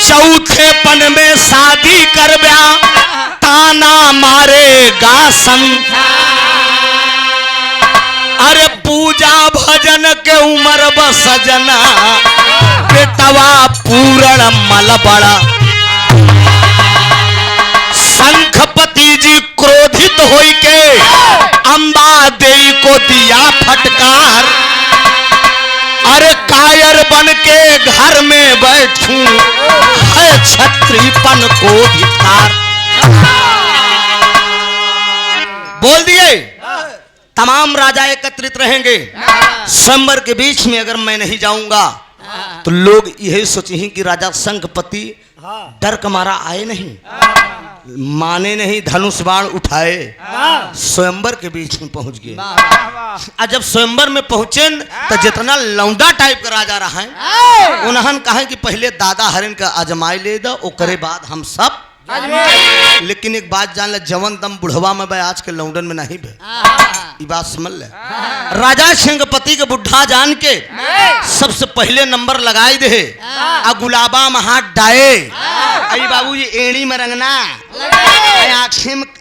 चौथे पन में शादी कर ब्या ताना मारेगा अरे पूजा भजन के उम्र बसजना बेटवा पूर्ण मल बड़ा। शंखपति जी क्रोधित होई के अंबा देई को दिया फटकार। अरे कायर बन के घर में बैठूं है क्षत्रियपन को धिक्कार। बोल दिए तमाम राजा एकत्रित रहेंगे। स्वयंवर के बीच में अगर मैं नहीं जाऊंगा तो लोग यही सोचेंगे कि राजा शंखपति डर का मारा आए नहीं, माने नहीं, धनुष बाण उठाए, स्वयंवर के बीच में पहुंच गए। और जब स्वयंवर में पहुंचे तो जितना लौंडा टाइप का राजा रहा है उन्होंने कहा कि पहले दादा हरिन का आजमाई ले दो, ओकरे बाद हम सब। लेकिन एक बात जान ले, जवन दम बुढ़वा में भाई आज के लौंडन में नहीं भे, ये बात समझ ले। राजा शंखपति के बुढ़ा जान के सबसे पहले नंबर लगाई दे आ गुलाबा में हाथ डाए। आई बाबू जी एड़ी में रंगना,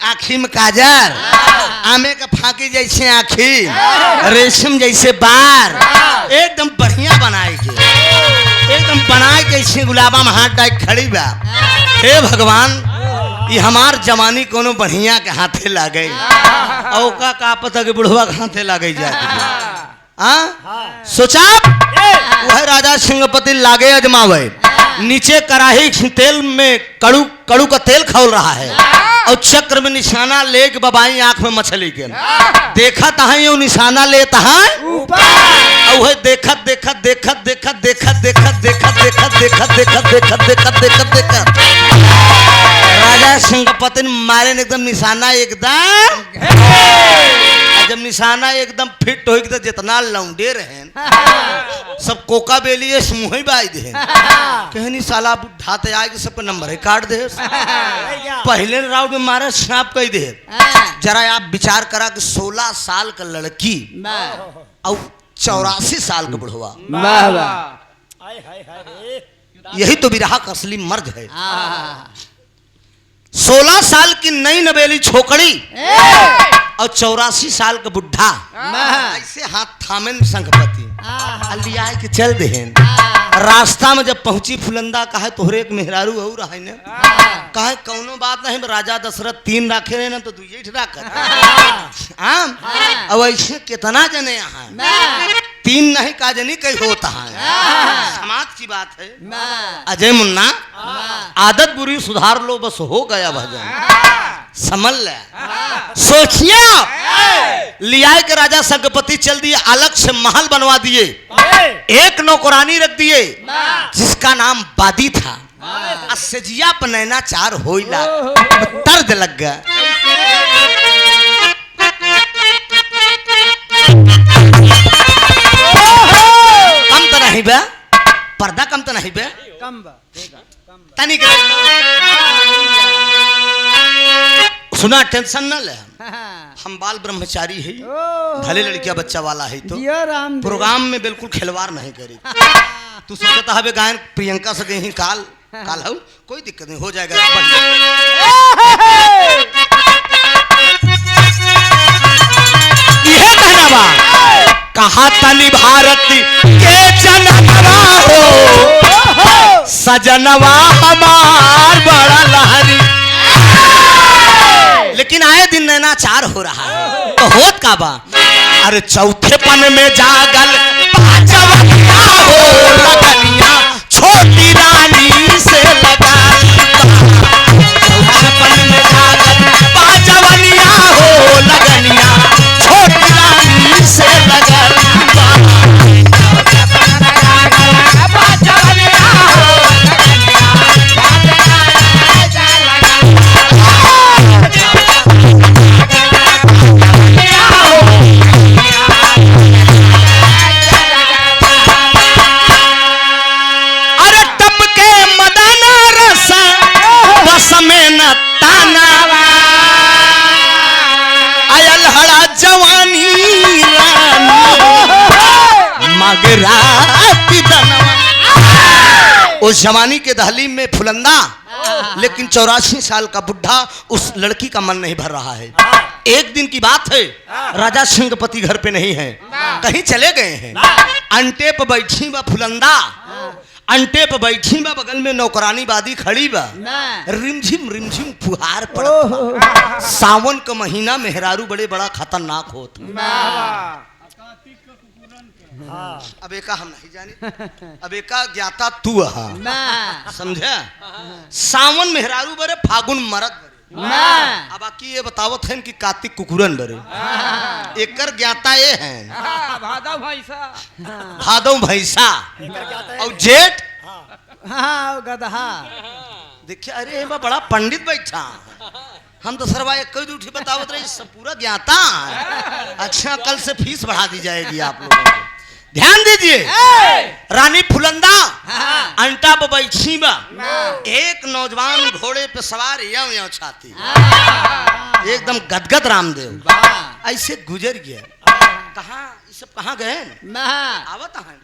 आँखी में काजर, आमे का फाकी जैसे आँखी, रेशम जैसे बार, एकदम बढ़िया बनाए के, एकदम बनाए के ऐसे गुलाबा में हाथ डाए खड़ी बा। हे भगवान, ये हमार जवानी कोनो बढ़िया के हाथे लागे, औका का पता के बुढ़वा के हाथे लागे जाए। सोचा वह राजा शंखपति लागे अजमावे, नीचे कढ़ाई तेल में कड़ू का तेल खौल रहा है और चक्र में निशाना ले के बबाई आंख में मछली के देखा तहा यो निशाना लेता है और वह देखत देखत देखत देखत देखत देखत देखत देखत देखत देखत देखत देखत देखत देखत राजा शंखपति मारे एकदम निशाना एकदम। जब निशाना एकदम फिट हो तो जितना लौंडे रहे सब कोका बेली मुँह बाई दे कहनी साला बुढ़ा ते आए सबका नंबर है काट दे। पहले राउंड में मारा छाप कही दे। जरा आप विचार करा कि 16 साल का लड़की और 84 साल का बुढ़वा, यही तो विरहा का असली मर्द है। 16 साल की नई नवेली छोकरी और 84 साल का बुढ़ा, ऐसे हाथ थामे शंखपति लिया के चल दे। रास्ता में जब पहुंची फुलंदा कहा तोहरे एक मेहरारू हो रहा है ना, कहा कौनो बात नहीं, राजा दशरथ 3 राखे रहे ना तो 2 राख। अब ऐसे कितना जने यहाँ 3 नहीं का जनी कहीं होता है, समाज की बात है। अजय मुन्ना आदत बुरी सुधार लो, बस हो गया भजन, समझ ले। सोचिए लिया के राजा शंखपति चल दिए, अलग से महल बनवा दिए, एक नौकरानी रख दिए जिसका नाम बादी था। असजिया पनैना 4 होइला दर्द लग गया। कम तो नहीं बे, पर्दा कम तो नहीं बे, तनिक सुना, टेंशन न ले, हम बाल ब्रह्मचारी है, भले लड़किया बच्चा वाला है तो प्रोग्राम में बिल्कुल खिलवाड़ नहीं करी। तू सोचता है गायन प्रियंका से गई काल हो, कोई दिक्कत नहीं, हो जाएगा। यह कहना बा कहा तनी भारत के जनवा हो, सजनवा हमार बड़ा लहरी। लेकिन आए दिन नैनाचार हो रहा है तो होत का बा, अरे चौथे पन में जागल पांचवा हो लगनिया, छोटी रानी से लगा राती दनवा। उस जवानी के दहलीम में फुलंदा, लेकिन 84 साल का बुढ़ा, उस लड़की का मन नहीं भर रहा है। एक दिन की बात है, राजा सिंहपति घर पे नहीं है, कहीं चले गए हैं। अंटे पे बैठी बा फुलंदा, अंटे पे बैठी बा, बगल में नौकरानी बादी खड़ी बा। रिमझिम फुहार पड़त। सावन का महीना मेहरारू बड़े बड़ा खतरनाक होत। अब एका हम नहीं जाने, अब एका ज्ञाता तू हा, समझा? सावन मेहरारू बरे, फागुन मरद बरे। अब बाकी ये बतावत है कि कार्तिक कुकुरन बरे, एकर ज्ञाता ये है भादव भैंसा और जेठ गदहा। देखिए, अरे बड़ा पंडित बैठा, हम तो सरवा एक कोई दूठी बतावत रही, सब पूरा ज्ञाता। अच्छा, कल से फीस बढ़ा दी जाएगी आप लोगों को, ध्यान दीजिए। रानी फुलंदा अंटा पे बैठी बा, एक नौजवान घोड़े पे सवार यम यम छाती, एकदम गदगद रामदेव ऐसे गुजर गया। कहाँ ये सब कहाँ गए? आवत है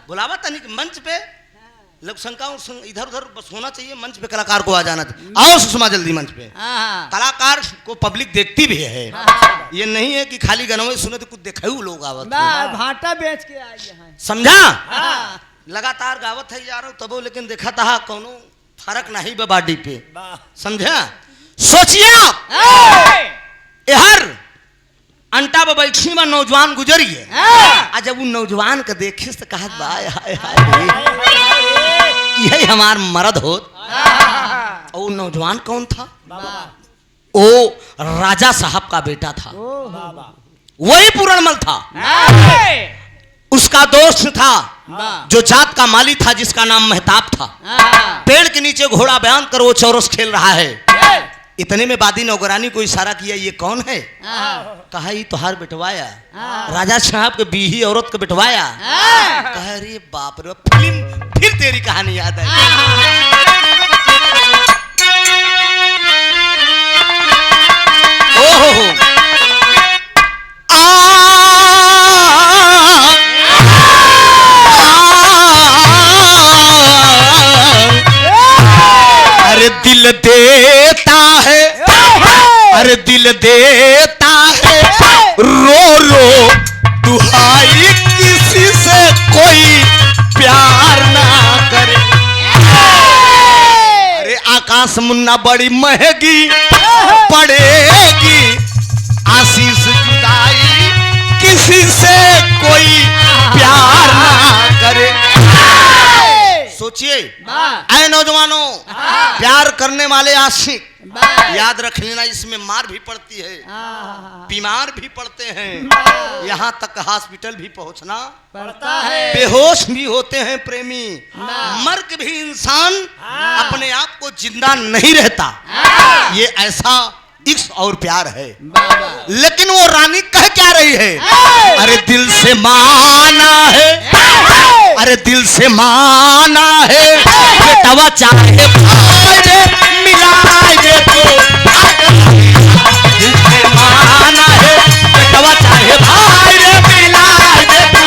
बुलावा तनिक मंच पे, लोग शंका इधर उधर बस होना चाहिए, मंच पे कलाकार को आ जाना चाहिए। आओ सुषमा जल्दी मंच पे। कलाकार को पब्लिक देखती भी है, ये नहीं है कि खाली गनवे सुने तो कुछ देखे लोग आवत। भाटा बेच के आई है, समझा? लगातार गावत है यार तबो, लेकिन देखा था कोनो फर्क नहीं बा बॉडी पे, समझा? सोचिए यार, अंटा पे बैठी में नौजवान गुजरिए, जब वो नौजवान का देखे तो कहा बाय हाय हाय, यही हमार मर्द होत। और नौजवान कौन था? ओ राजा साहब का बेटा था, वही पूरणमल था। उसका दोस्त था जो जात का माली था, जिसका नाम मेहताब था। पेड़ के नीचे घोड़ा बयान कर वो चौरस खेल रहा है। इतने में बादी नौकरानी को इशारा किया, ये कौन है? कहा ये तुहार बिटवाया, राजा साहब के बीही औरत को बिटवाया। कहा अरे बाप रे, फिल्म फिर तेरी कहानी याद आई। ओहो अरे दिल देता है, अरे दिल देता है, रो रो दुहाई किसी से कोई प्यार ना करे। अरे आकाश मुन्ना बड़ी महंगी पड़ेगी, आशीष जुदाई किसी से कोई प्यार ना करे। सोचिए ऐ नौजवानों, प्यार करने वाले आशिक, याद रख लेना, इसमें मार भी पड़ती है, बीमार भी पड़ते हैं, यहाँ तक हॉस्पिटल भी पहुंचना पड़ता है, बेहोश भी होते हैं प्रेमी। मर के भी इंसान अपने आप को जिंदा नहीं रहता। ये ऐसा इश्क और प्यार है। लेकिन वो रानी कह क्या रही है? अरे दिल से माना है, अरे दिल से माना है, बेटवा चाहे भाई रे मिलाए दे तो, दिल से माना है, बेटवा चाहे भाई रे मिलाए दे तो,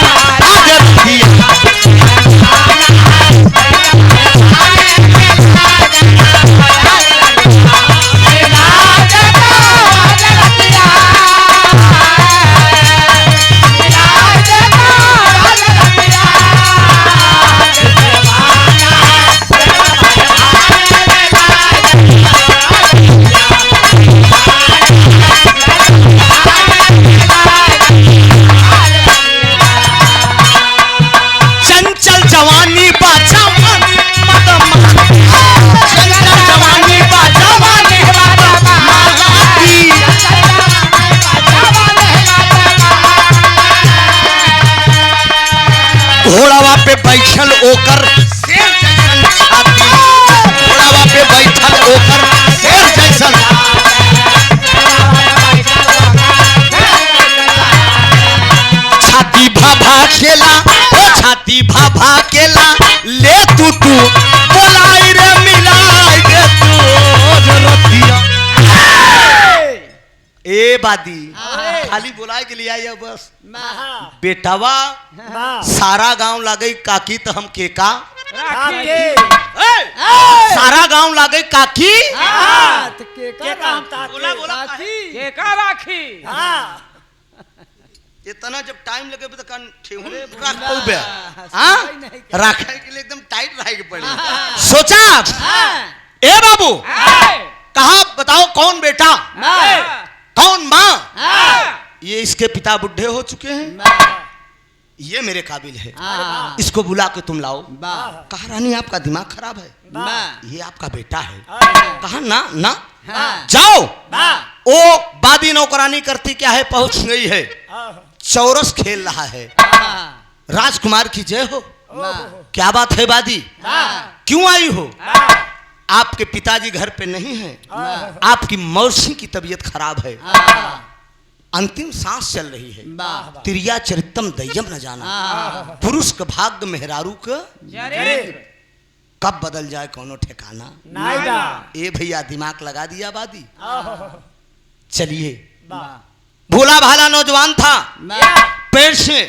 घोड़ावा पे बैठल ओकर शेर जैसन छाती, घोड़ावा पे बैठल ओकर शेर जैसन, छाती भाभा खेला, ओ छाती भाभा केला, ले तू बोलाई रे मिलाई दे तू रतिया। ए बादी खाली बुलाए के लिए आई बस हाँ बेटावा हाँ सारा गांव लागई काकी तो हम केका काके सारा गांव लागे काकी हाँ, तो के के का काम ताके बोला बोला राखी। के का राखी हाँ इतना जब टाइम लगे तो कान ठेहू अरे रख बोला, पउबे हाँ, हां समझ नहीं क्या। रखे के लिए एकदम टाइट रहे के पड़ी सोचा हाँ, ए बाबू हाय कहा बताओ कौन बेटा हाय कौन माँ हाँ, ये इसके पिता बुढ़े हो चुके हैं वाह, ये मेरे काबिल है हाँ, इसको बुला के तुम लाओ वाह, कहा रानी आपका दिमाग खराब है वाह, ये आपका बेटा है हाँ कहा ना ना हाँ, जाओ हाँ ओ बादी नौकरानी करती क्या है पहुंच गई है हाँ चौरस खेल रहा है हाँ, राजकुमार की जय हो वाह, क्या बात है बादी हाँ, क्यों आई हो हाँ आपके पिताजी घर पे नहीं है हाँ आपकी मौसी की तबीयत खराब है हाँ, अंतिम सांस चल रही है वाह, तिरिया चरितम दय्यम न जाना हाँ, पुरुष का भाग्य मेहरारू का चरित्र कब बदल जाए कोनो ठिकाना नायदा ए भैया दिमाग लगा दिया बादी हाँ चलिए वाह, भोला भाला नौजवान था वाह, पेड़ से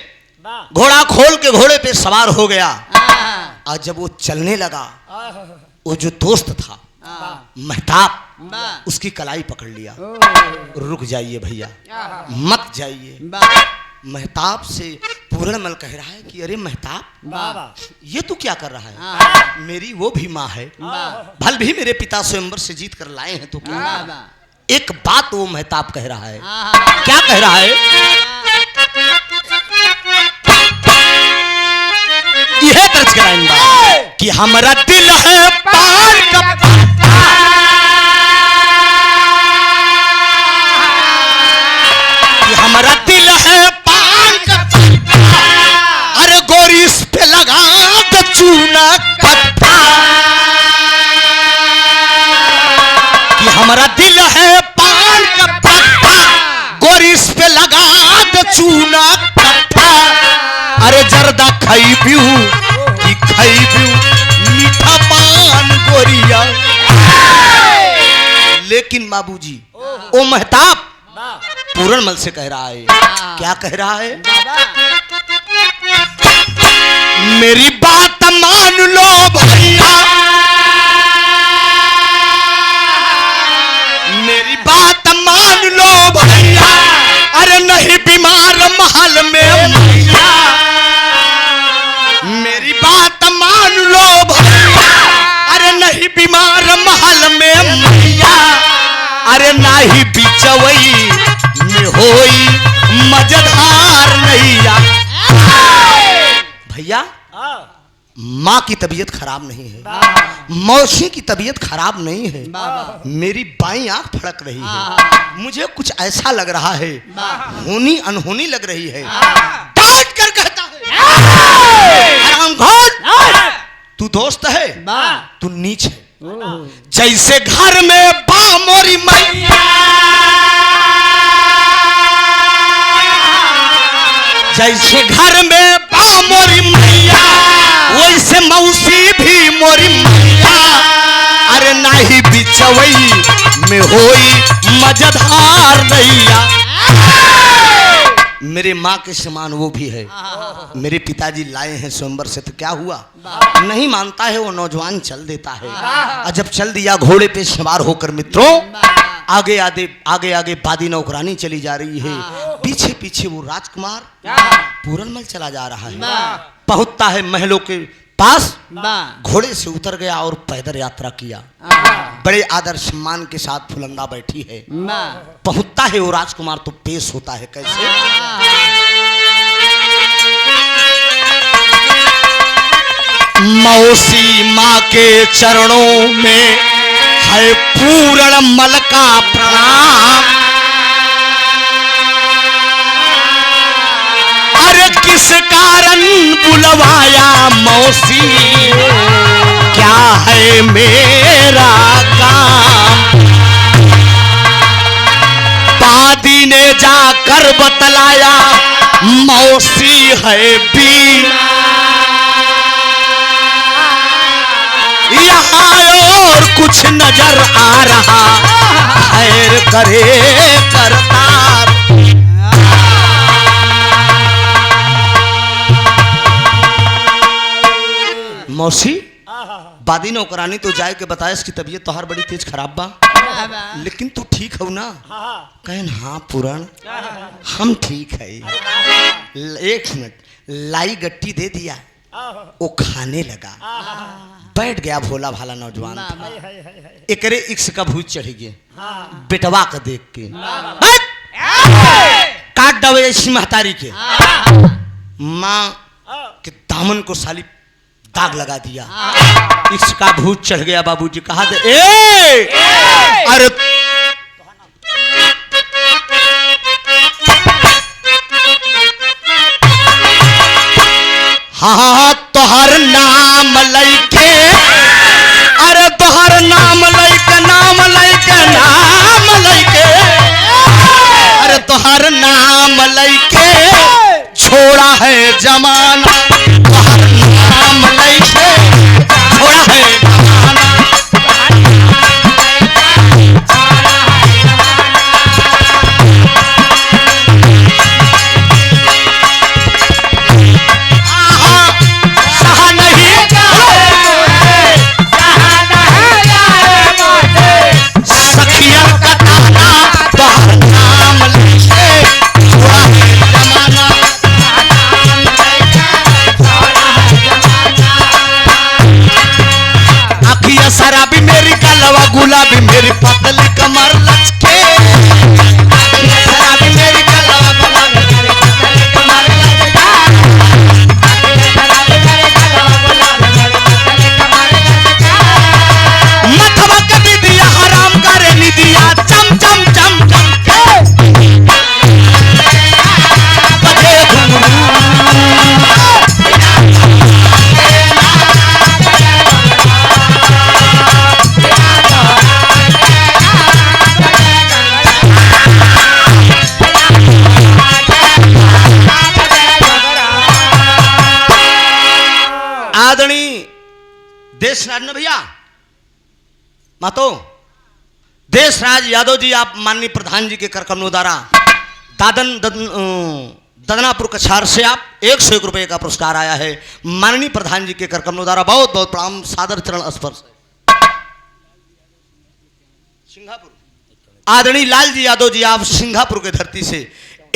वाह घोड़ा खोल के घोड़े पे सवार हो गया हाँ, और जब वो चलने लगा हाँ वो जो दोस्त था हाँ, महताब वाह, उसकी कलाई पकड़ लिया ओह, रुक जाइए भैया हाँ, मत जाइए वाह, महताब से पूरणमल कह रहा है कि अरे महताब वाह ये तू क्या कर रहा है हाँ, मेरी वो भी माँ है वाह, भल भी मेरे पिता स्वयंवर से जीत कर लाए हैं तो क्या वाह, वाह, एक बात वो महताब कह रहा है हाँ, क्या कह रहा है यह दर्ज कराएंगे कि हमारा दिल है पान का कि हमारा दिल है पान का अरे गोरी इस पे लगा दे चूना पत्ता कि हमारा दिल है पान का पत्ता गोरी इस पे लगा दे चूना पत्ता अरे जर्दा खाई पीऊ कि खाई पीऊ मीठा पान गोरिया लेकिन बाबूजी ओ महताब पूरणमल से कह रहा है क्या कह रहा है मेरी बात मान लो भैया मेरी बात मान लो भैया अरे नहीं बीमार महल में मैया मेरी बात मान लो भैया अरे नहीं बीमार महल में मैया अरे नाही बिचवई में होई मजेदार नैया भैया माँ की तबीयत खराब नहीं है मौसी की तबीयत खराब नहीं है मेरी बाईं आंख फड़क रही है मुझे कुछ ऐसा लग रहा है होनी अनहोनी लग रही है डांट कर कहता है हरामखोर तू दोस्त है तू नीच है जैसे घर में बा मोरी मैया जैसे घर में बा मोरी मैया वैसे मौसी भी मोरी मैया अरे नाही बिचवई में होई मजेदार नैया मेरे माँ के समान वो भी है मेरे पिताजी लाए हैं स्वयंवर से तो क्या हुआ नहीं मानता है वो नौजवान चल देता है और जब चल दिया घोड़े पे सवार होकर मित्रों आगे आगे आगे आगे बादी नौकरानी चली जा रही है पीछे पीछे वो राजकुमार पूरणमल चला जा रहा है पहुंचता है महलों के पास घोड़े से उतर गया और पैदल यात्रा किया बड़े आदर सम्मान के साथ फुलंदा बैठी है पहुंचता है वो राजकुमार तो पेश होता है कैसे मौसी माँ के चरणों में है पूरणमल का प्रणाम अरे किस कारण बुलवाया मौसी क्या है मेरा काम बादी ने जाकर बतलाया मौसी है बीमार यहाँ और कुछ नजर आ रहा खैर करे करता मौसी आहा, बादी नौकरानी तो जाए के बताए इसकी तबीयत तोहार बड़ी तेज खराब बा, बाबा लेकिन तू ठीक हो ना? आहा, कहन हाँ पूरण हम ठीक है। एक मिनट लाई गट्टी दे दिया, आहा, वो खाने लगा, आहा, बैठ गया भोला भाला नौजवान था। बाबा हाय, हाय, हाय, हाय, एकरे इक्स का भूत चढ़ गया हाँ, बेटवा का देख के, बैठ! काट दवे ऐसी महतारी के। माँ आ, के दामन को साली दाग लगा दिया, इसका भूत चढ़ गया। बाबूजी कहा दे अरे हाँ तोहर नाम लैके, अरे तोहर नाम लैके नाम लैके नाम लैके, अरे तोहर नाम लैके छोड़ा है जमाना, तोहर नाम लैके छोड़ा है जमाना। आहा, सहा नहीं सखिया का ताना, तोहर नाम लैके छोड़ा है जमाना। अखिया शराबी मेरी गलवा गुलाबी मेरी पतली कमर लचके, अखिया शराबी मेरी गलवा गुलाबी मेरी पतली कमर लचके, मथवा के बिदिया हराम करे निदिया चम चम चम चम के, बजे आदरणीय देशराज ने भैया मातो देशराज यादव जी, आप माननीय प्रधान जी के कर कमलों द्वारा ददनापुर कछार से आप 101 रुपए का पुरस्कार आया है। माननीय प्रधान जी के कर कमलों द्वारा बहुत बहुत प्रणाम, सादर चरण स्पर्श। सिंगापुर आदरणीय लाल जी यादव जी, आप सिंगापुर के धरती से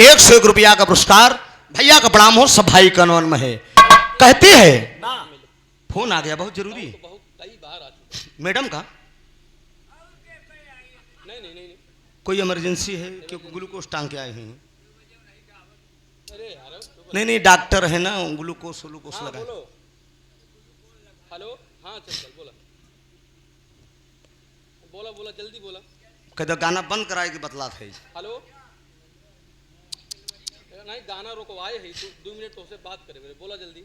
101 रुपया का पुरस्कार, भैया का प्रणाम हो, सब भाई कानून में है। कहते हैं ना, फोन आ गया बहुत जरूरी, मैडम का कोई इमरजेंसी है क्योंकि ग्लूकोज टांग के आए हैं। नहीं नहीं डॉक्टर है ना, ग्लूकोज ग्लूकोज लगा। हेलो हाँ चल चल बोला बोला बोला जल्दी बोला। कहते गाना बंद कराए के बतला थे। हेलो नहीं गाना रोकवाए है तू 2 मिनट तो से बात करे मेरे, बोला जल्दी।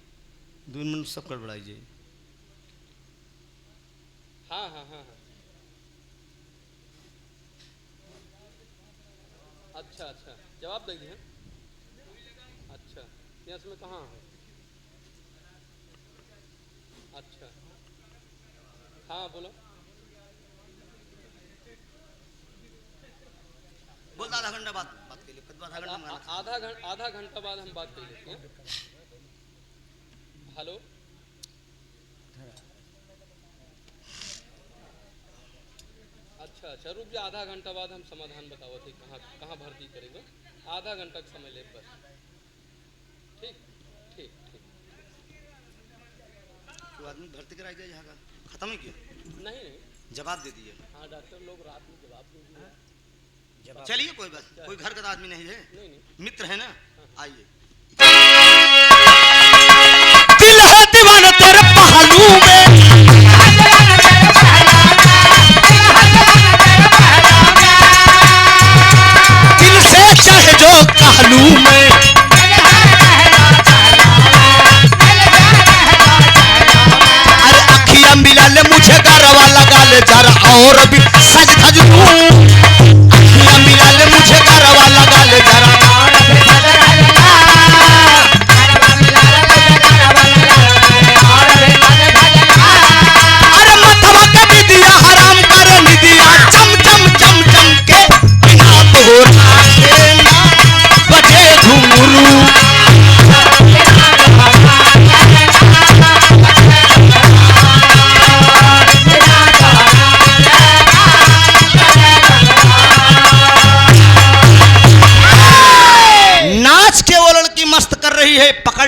2 मिनट सब कर बढ़ाई जी। हाँ हाँ हाँ हाँ अच्छा अच्छा जवाब दे दिए। अच्छा यहाँ से मैं कहाँ हूँ? अच्छा हाँ बोलो बोल आधा घंटा बात के लिए आधा घंटा बाद हम बात कर लेते हैं। हेलो अच्छा अच्छा रुक जा, आधा घंटा बाद हम समाधान बताओ थे कहाँ कहाँ भर्ती करेंगे। आधा घंटा का समय ले बस। ठीक ठीक ठीक तो आदमी भर्ती कराया गया यहाँ का खत्म ही किया? नहीं नहीं जवाब दे दिए। हाँ डॉक्टर लोग रात में जवाब दे दिए। चलिए कोई बात, कोई घर का आदमी नहीं है, नहीं नहीं मित्र है ना। आइए। दिल है दीवाना तेरे पहलू में, दिल से चाहे जो कहलू में, अरे अखियां मिला ले मुझे गरवा लगा ले जरा और भी सज धज लूं, अखियां मिला ले मुझे गरवा लगा ले जरा और भी सज धज लूं।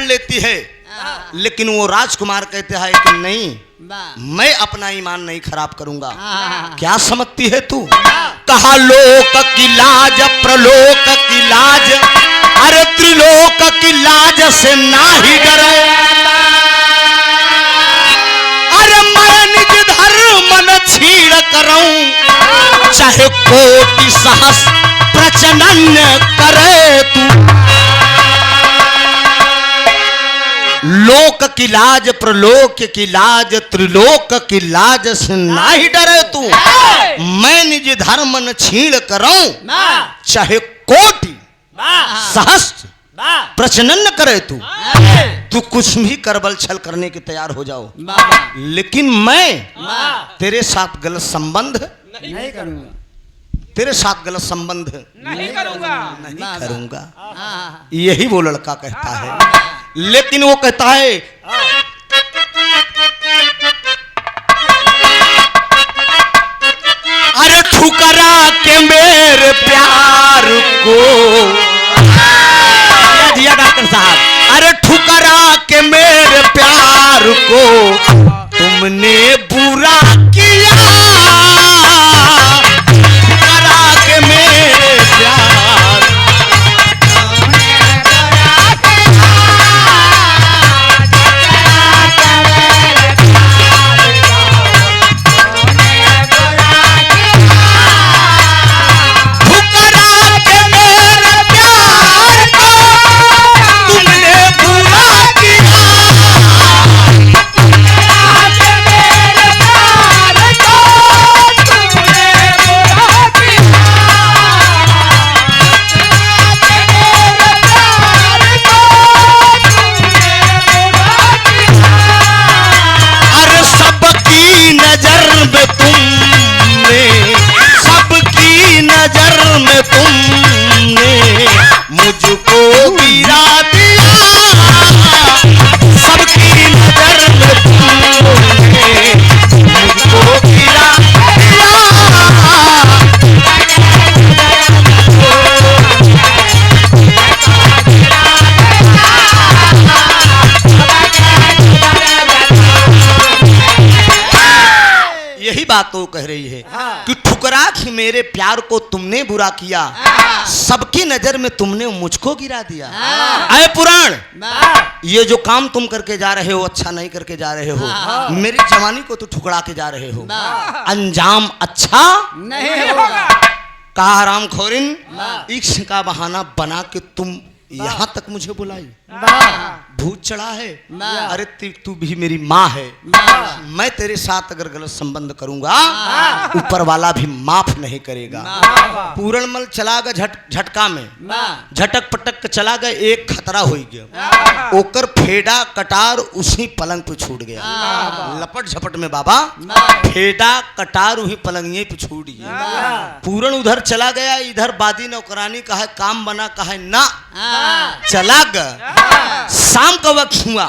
लेती है, लेकिन वो राजकुमार कहते हैं कि नहीं, मैं अपना ईमान नहीं खराब करूंगा। क्या समझती है तू? कहा लोक की लाज प्रलोक की लाज, अरे त्रिलोक की लाज से ना ही डरो। अरे मैं निज धर्म न छीड़ करूं, चाहे कोटि सहस प्रचनन करे तू। लोक की लाज प्रलोक की लाज त्रिलोक की लाज से ना ही डरे तू। मैं निज धर्म न छीण करूं, चाहे कोटि सहस्त्र प्रचनन न करे तू। तू कुछ भी करबल छल करने के तैयार हो जाओ, लेकिन मैं तेरे साथ गलत संबंध नहीं करूंगा, तेरे साथ गलत संबंध नहीं करूंगा। नहीं करूंगा। यही वो लड़का कहता है, लेकिन वो कहता है अरे ठुकरा के मेरे प्यार को, दिया डॉक्टर साहब, अरे ठुकरा के मेरे प्यार को तुमने बुरा किया। ठुकरा के मेरे प्यार, तुमने मुझको गिरा दिया। सबकी नजर में तुमने मुझको गिरा दिया। यही बात तो कह रही है कि ठुकरा के मेरे प्यार को तुमने बुरा किया, सबकी नजर में तुमने मुझको गिरा दिया। आए पुराण, ये जो काम तुम करके जा रहे हो अच्छा नहीं करके जा रहे हो, मेरी जवानी को तो ठुकरा के जा रहे हो, अंजाम अच्छा नहीं होगा। कहा रामखोरिन, इश्क का बहाना बना के तुम यहाँ तक मुझे बुलाई, भूत चढ़ा है। अरे तू भी मेरी माँ है, मैं तेरे साथ अगर गलत संबंध करूंगा ऊपर वाला भी माफ नहीं करेगा। पूरणमल चला गया झटका में, झटक पटक चला गया, एक खतरा हो गया, ओकर फेडा कटार उसी पलंग पे छूट गया। लपट झपट में बाबा फेडा कटार उसी पलंगिए पे छूट गया। पूरण उधर चला गया, इधर बादी नौकरानी कहा काम बना, कहा ना चला गया। शाम का वक्त हुआ,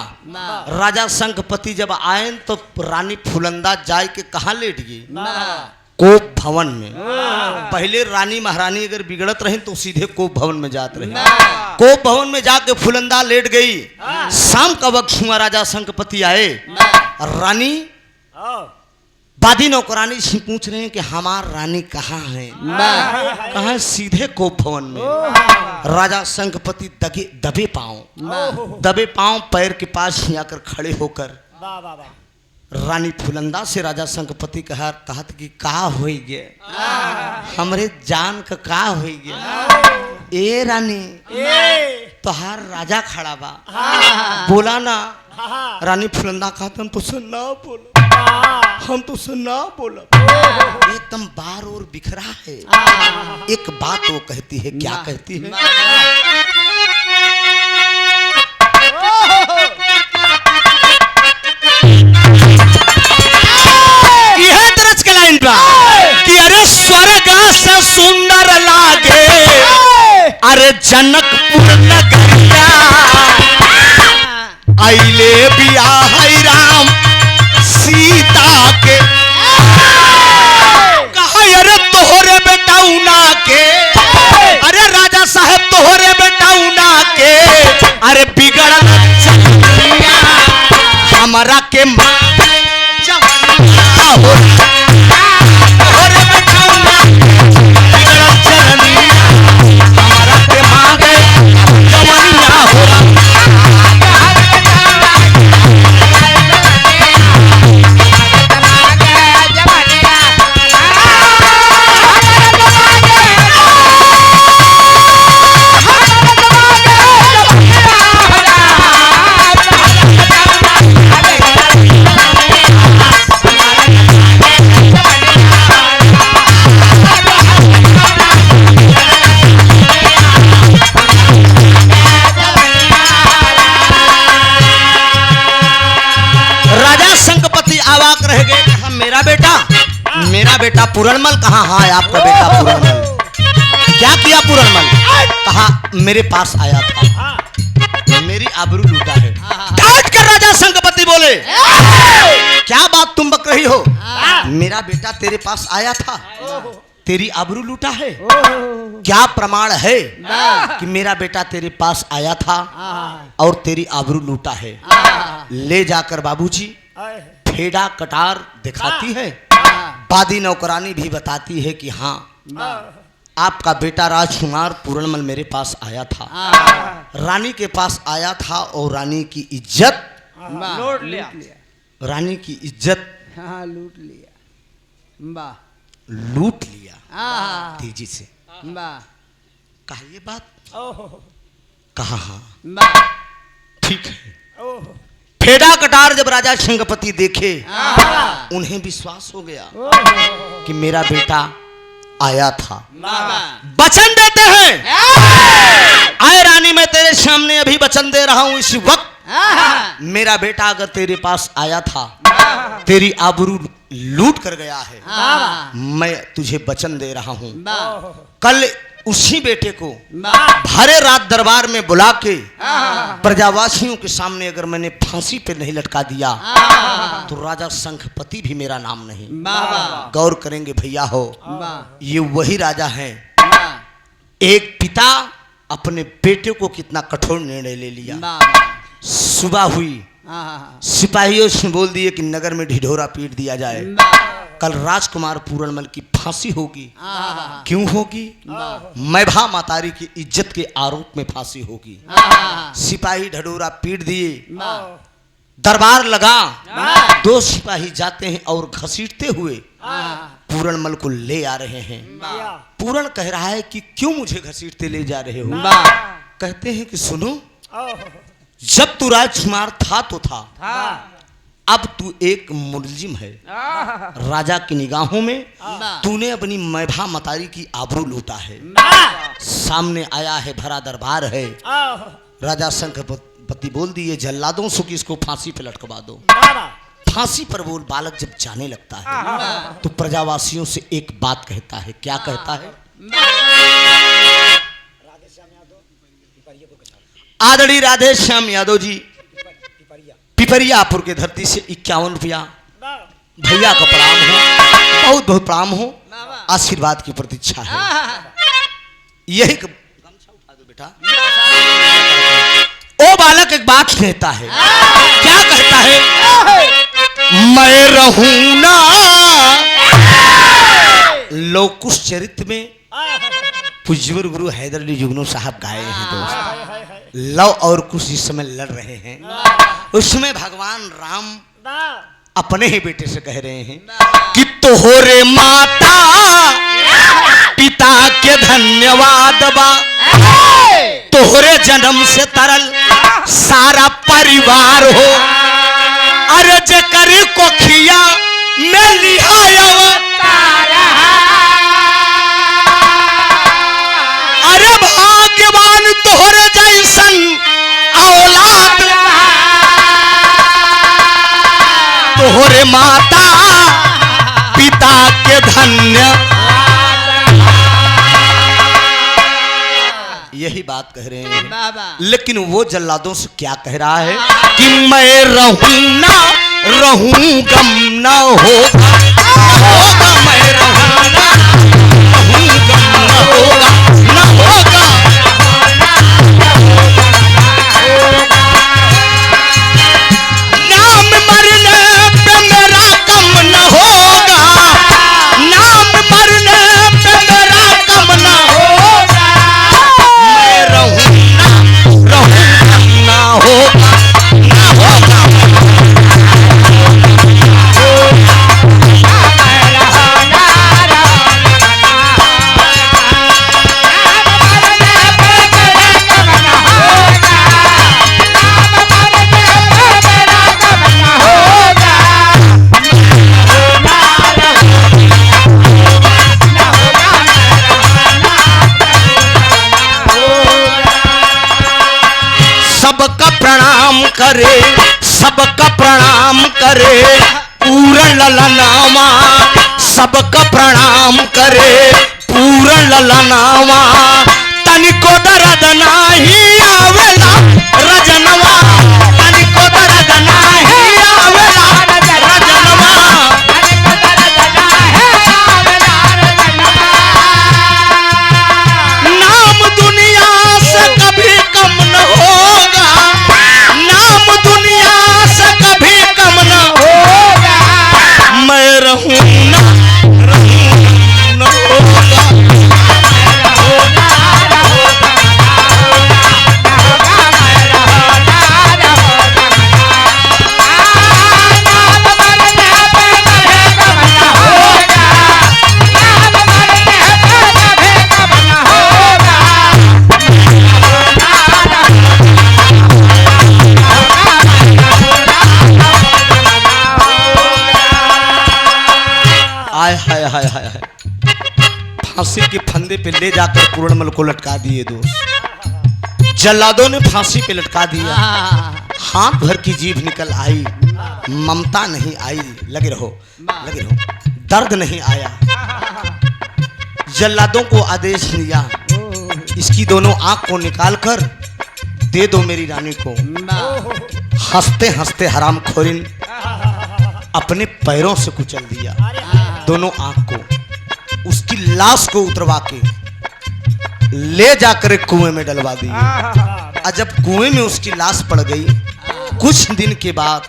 राजा शंखपति जब आए तो रानी फुलंदा जाए के कहा लेट गई, कोप भवन में। पहले रानी महारानी अगर बिगड़त रही तो सीधे कोप भवन में जात रही, कोप भवन में जाके फुलंदा लेट गई। शाम का वक्त हुआ, राजा शंखपति आए, रानी बादी नौकरानी से पूछ रहे हैं कि हमार रानी कहाँ है, कहाँ? सीधे कोप भवन में। राजा शंखपति दबे पांव पैर के पास ही आकर खड़े होकर रानी फुलंदा से राजा शंखपति कहत कि का हो गया हमरे जान का हो गया। ए रानी तोहार राजा खड़ा बा, बोला ना। रानी फुलंदा कहते हम तुझसे ना बोला, हम तुझसे ना बोला। एकदम बार और बिखरा है। एक बात वो कहती है, क्या कहती है? यह तरच के लाइन बा कि अरे स्वर्ग से सुंदर लागे, अरे जनकपुर नगरिया, आइले बियाह राम सीता के, कहा अरे तोहरे बेटा उना के, अरे राजा साहब तोहरे बेटा उना के, अरे बिगड़ल हो तोहरे बिछौना बिगड़ल चरनिया हमारा के मांगे जवनिया हो मेरा बेटा पूरणमल कहाँ? हाँ आपका बेटा पूरणमल। क्या किया पूरणमल? कहा मेरे पास आया था, मेरी आबरू लूटा है। डांट कर राजा संगपति बोले क्या बात तुम बक रही हो? मेरा बेटा तेरे पास आया था, तेरी आबरू लूटा है? क्या प्रमाण है कि मेरा बेटा तेरे पास आया था और तेरी आबरू लूटा है? ले जाकर बाबूजी फेड़ा कटार दिखाती है, बादी नौकरानी भी बताती है कि हाँ आपका बेटा राजकुमार पूरणमल मेरे पास आया था, रानी के पास आया था और रानी की इज्जत लूट लिया। रानी की इज्जत हाँ लूट लिया। वाह लूट लिया हाँ तेजी से। वाह कहा ये बात? ओहो कहा हाँ वाह ठीक है। ओहो फेड़ा कटार जब राजा संगपति देखे उन्हें विश्वास हो गया कि मेरा बेटा आया था। वचन देते हैं आए रानी मैं तेरे सामने अभी वचन दे रहा हूं, इस वक्त मेरा बेटा अगर तेरे पास आया था, तेरी आबरू लूट कर गया है, मैं तुझे वचन दे रहा हूं कल उसी बेटे को भरे रात दरबार में बुला के प्रजावासियों के सामने अगर मैंने फांसी पे नहीं लटका दिया तो राजा शंखपति भी मेरा नाम नहीं। गौर करेंगे भैया हो, ये वही राजा हैं। एक पिता अपने बेटे को कितना कठोर निर्णय ले लिया। सुबह हुई, सिपाहियों से बोल दिए कि नगर में ढिढोरा पीट दिया जाए, कल राजकुमार पूरणमल की फांसी होगी। क्यों होगी? मैभा मातारी की इज्जत के आरोप में फांसी होगी। सिपाही ढढोरा पीट दिए, दरबार लगा, दो सिपाही जाते हैं और घसीटते हुए पूरणमल को ले आ रहे हैं। पूरण कह रहा है कि क्यों मुझे घसीटते ले जा रहे हो? कहते हैं कि सुनो, जब तू राजकुमार था तो था, अब तू एक मुलजिम है राजा की निगाहों में। तूने अपनी मैभा मतारी की आबरू लूटा है। सामने आया है, भरा दरबार है। राजा शंखपति बोल दिए जल्लादों से कि इसको फांसी पे लटकवा दो। फांसी पर वो बालक जब जाने लगता है तो प्रजावासियों से एक बात कहता है। क्या कहता है? आदरणीय राधे श्याम यादव जी पिपरियापुर के धरती से 51 रुपया भैया का प्रणाम हो, बहुत बहुत प्रणाम हो, आशीर्वाद की प्रतीक्षा है। यही गमछा उठा दो बेटा। ओ बालक एक बात कहता है। क्या कहता है? मैं रहूं ना। लौकुश चरित्र में पूज्यवर गुरु हैदर अली जुगनू साहब गाए हैं दोस्त। लव और कुश इस समय लड़ रहे हैं, उसमें भगवान राम अपने ही बेटे से कह रहे हैं कि तोहरे माता पिता के धन्यवाद बा, तोहरे जन्म से तरल सारा परिवार हो। अरे जेकर कोखिया में लिहाया, अरे भाग्यवान तोहरे जैसन औलाद, तोहरे माता पिता के धन्य। यही बात कह रहे हैं, लेकिन वो जल्लादों से क्या कह रहा है कि मैं रहूं ना, रहूं गम ना होगा, होगा मैं रहूं ना, रहूं गम ना होगा, ना होगा। नाम मरने पे मेरा गम न होगा, करे सबका प्रणाम करे पूर्ण ललनावा सबका प्रणाम करे पूर्ण ललनावा तनिको दर्द नाही आवेला रजनवा तनिको दर्द नाही आवेला रजनवा नाम दुनिया से कभी कम न होगा नाम दुनिया से कभी कम न होगा मैं रहूं न होगा हाय हाय हाय हाय हाय फांसी के फंदे पे ले जाकर पूर्णमल को लटका दिए दोस्त जल्लादों ने फांसी पे लटका दिया हाथ भर की जीभ निकल आई ममता नहीं आई लगे रहो दर्द नहीं आया जल्लादों को आदेश दिया इसकी दोनों आंख को निकालकर दे दो मेरी रानी को हंसते हंसते हरामखोरिन अपने पैरों से कुचल दिया दोनों आंख को उसकी लाश को उतरवा के ले जाकर एक कुएं में डलवा दी और जब कुएं में उसकी लाश पड़ गई कुछ दिन के बाद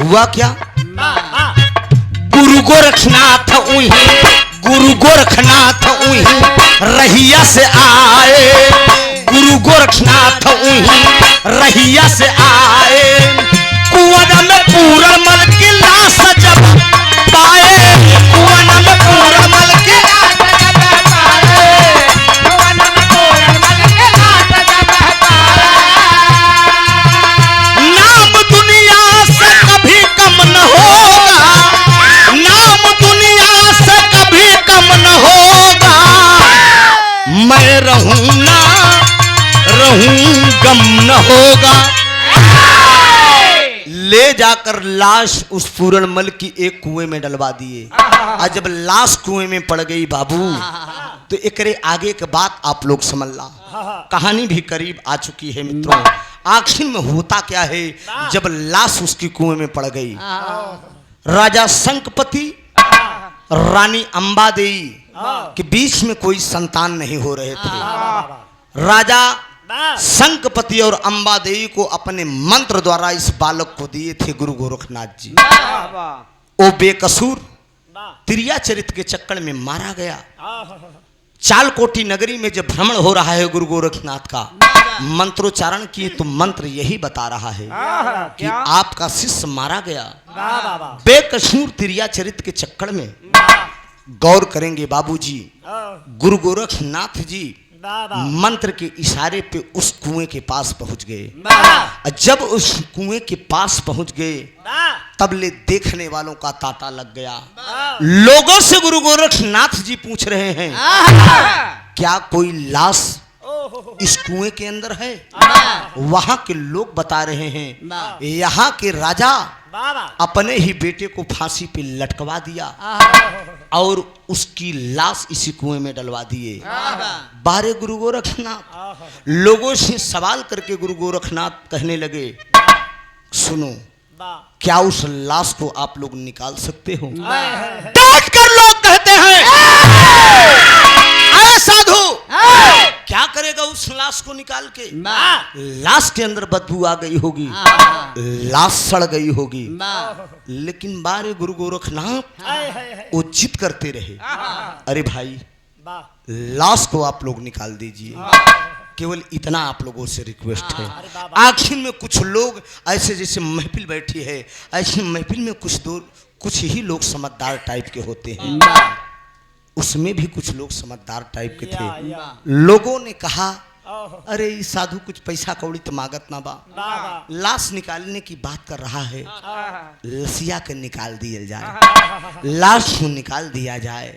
हुआ क्या गुरु गोरखनाथ उही रहिया से आए गुरु गोरखनाथ उही रहिया से आए कुआं में पूरनमल की लाश जब पाए कुआं में पूरनमल की नाम दुनिया से कभी कम न होगा नाम दुनिया से कभी कम न होगा मैं रहूं गम न होगा ले जाकर लाश उस पूरनमल की एक कुएं में डलवा दिए और जब लाश कुएं में पड़ गई बाबू तो एकरे आगे के बात आप लोग समझ ला कहानी भी करीब आ चुकी है मित्रों आखिर में होता क्या है जब लाश उसकी कुएं में पड़ गई राजा शंखपति रानी अंबादेवी के बीच में कोई संतान नहीं हो रहे थे राजा शंखपति और अंबादेवी को अपने मंत्र द्वारा इस बालक को दिए थे गुरु गोरखनाथ जी वो बेकसूर त्रिया चरित्र के चक्कर में मारा गया चालकोटी नगरी में जब भ्रमण हो रहा है गुरु गोरखनाथ का मंत्रोच्चारण किए तो मंत्र यही बता रहा है कि आपका शिष्य मारा गया बेकसूर त्रिया चरित्र के चक्कर में गौर करेंगे बाबूजी गुरु गोरखनाथ जी मंत्र के इशारे पे उस कुएं के पास पहुंच गए जब उस कुएं के पास पहुंच गए तब ले देखने वालों का तांता लग गया लोगों से गुरु गोरखनाथ जी पूछ रहे हैं क्या कोई लाश इस कुएं के अंदर है वहां के लोग बता रहे हैं यहाँ के राजा अपने ही बेटे को फांसी पे लटकवा दिया और उसकी लाश इसी कुएं में डलवा दिए बारे गुरु गोरखनाथ लोगों से सवाल करके गुरु गोरखनाथ कहने लगे सुनो क्या उस लाश को आप लोग निकाल सकते हो डांट कर लोग कहते हैं अरे साधु क्या करेगा उस लाश को निकाल के लाश के अंदर बदबू आ गई होगी लाश सड़ गई होगी लेकिन बारे गुरु गोरखनाथ वो जिद करते रहे अरे भाई लाश को आप लोग निकाल दीजिए केवल इतना आप लोगों से रिक्वेस्ट है आखिर में कुछ लोग ऐसे जैसे महफिल बैठी है ऐसी महफिल में कुछ ही लोग समझदार टाइप के होते हैं उसमें भी कुछ लोग समझदार टाइप के थे लोगों ने कहा अरे साधु कुछ पैसा कौड़ी तो मांगत ना बा लाश निकालने की बात कर रहा है लसिया के निकाल दिया जाए लाश को निकाल दिया जाए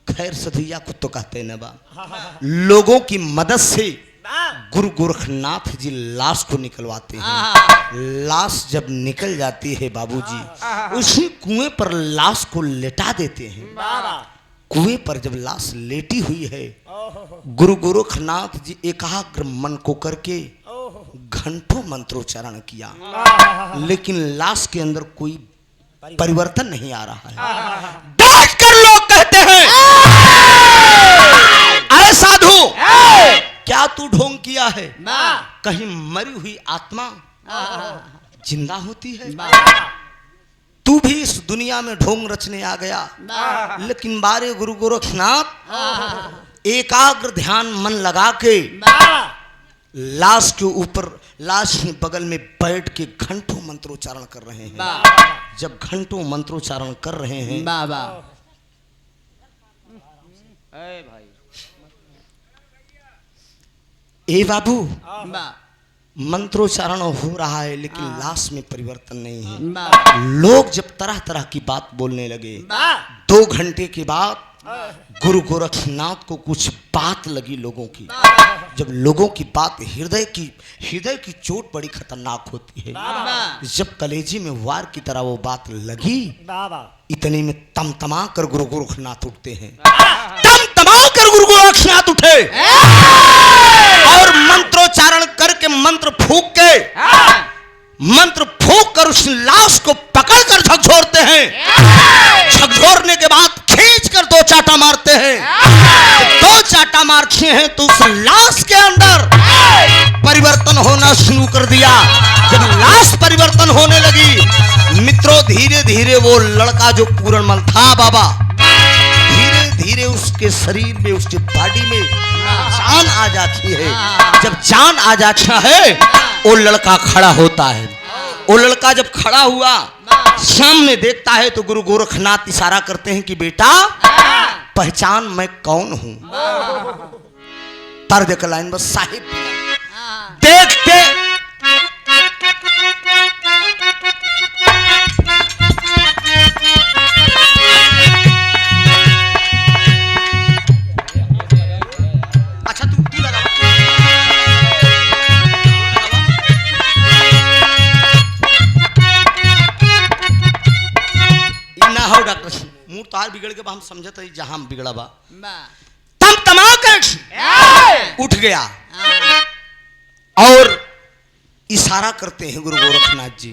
खैर सधुइया को तो कहते न बा लोगों की मदद से गुरु गोरखनाथ जी लाश को निकलवाते हैं। लाश जब निकल जाती है बाबूजी, उसी कुएं पर लाश को लेटा देते हैं। कुएं पर जब लाश लेटी हुई है, गुरु गोरखनाथ जी एकाग्र मन को करके घंटों मंत्रोच्चारण किया, लेकिन लाश के अंदर कोई परिवर्तन नहीं आ रहा है। बैठकर लोग कहते हैं, अरे साधु, क्या तू ढोंग किया है? कहीं मरी हुई आत्मा जिंदा होती है? तू भी इस दुनिया में ढोंग रचने आ गया। लेकिन बारे गुरु गोरखनाथ एकाग्र ध्यान मन लगा के लाश के ऊपर, लाश के बगल में बैठ के घंटों मंत्रोच्चारण कर रहे हैं। जब घंटों मंत्रोच्चारण कर रहे हैं, बाबा ए बाबू, बा मंत्रोच्चारण हो रहा है लेकिन लाश में परिवर्तन नहीं है। बा लोग जब तरह तरह की बात बोलने लगे, 2 घंटे के बाद गुरु गोरखनाथ को कुछ बात लगी लोगों की। जब लोगों की बात हृदय की चोट बड़ी खतरनाक होती है। जब कलेजी में वार की तरह वो बात लगी, इतने में तमतमा कर गुरु गोरखनाथ उठते हैं। तमतमा कर गुरु गोरखनाथ उठे और मंत्रोच्चारण करके, मंत्र फूंक कर उस लाश को पकड़ कर झकझोरते हैं। झकझोरने के बाद खींच कर 2 चाटा मारते हैं। 2 चाटा मारते हैं तो उस लाश के अंदर परिवर्तन होना शुरू कर दिया। जब लाश परिवर्तन होने लगी, मित्रों, धीरे धीरे वो लड़का जो पूरणमल था बाबा, धीरे धीरे उसके शरीर में, उसकी बॉडी में जान आ जाती है। जब जान आ जाता है, वो लड़का खड़ा होता है। वो लड़का जब खड़ा हुआ, सामने देखता है तो गुरु गोरखनाथ इशारा करते हैं कि बेटा, पहचान मैं कौन हूं। तर्ज का लाइन बस साहिब देखते अच्छा तू लगा ना हो डॉक्टर मुंह तार बिगड़ के हम समझते ही जहां बिगड़ा बा। तम तमाकर उठ गया और इशारा करते हैं गुरु गोरखनाथ जी,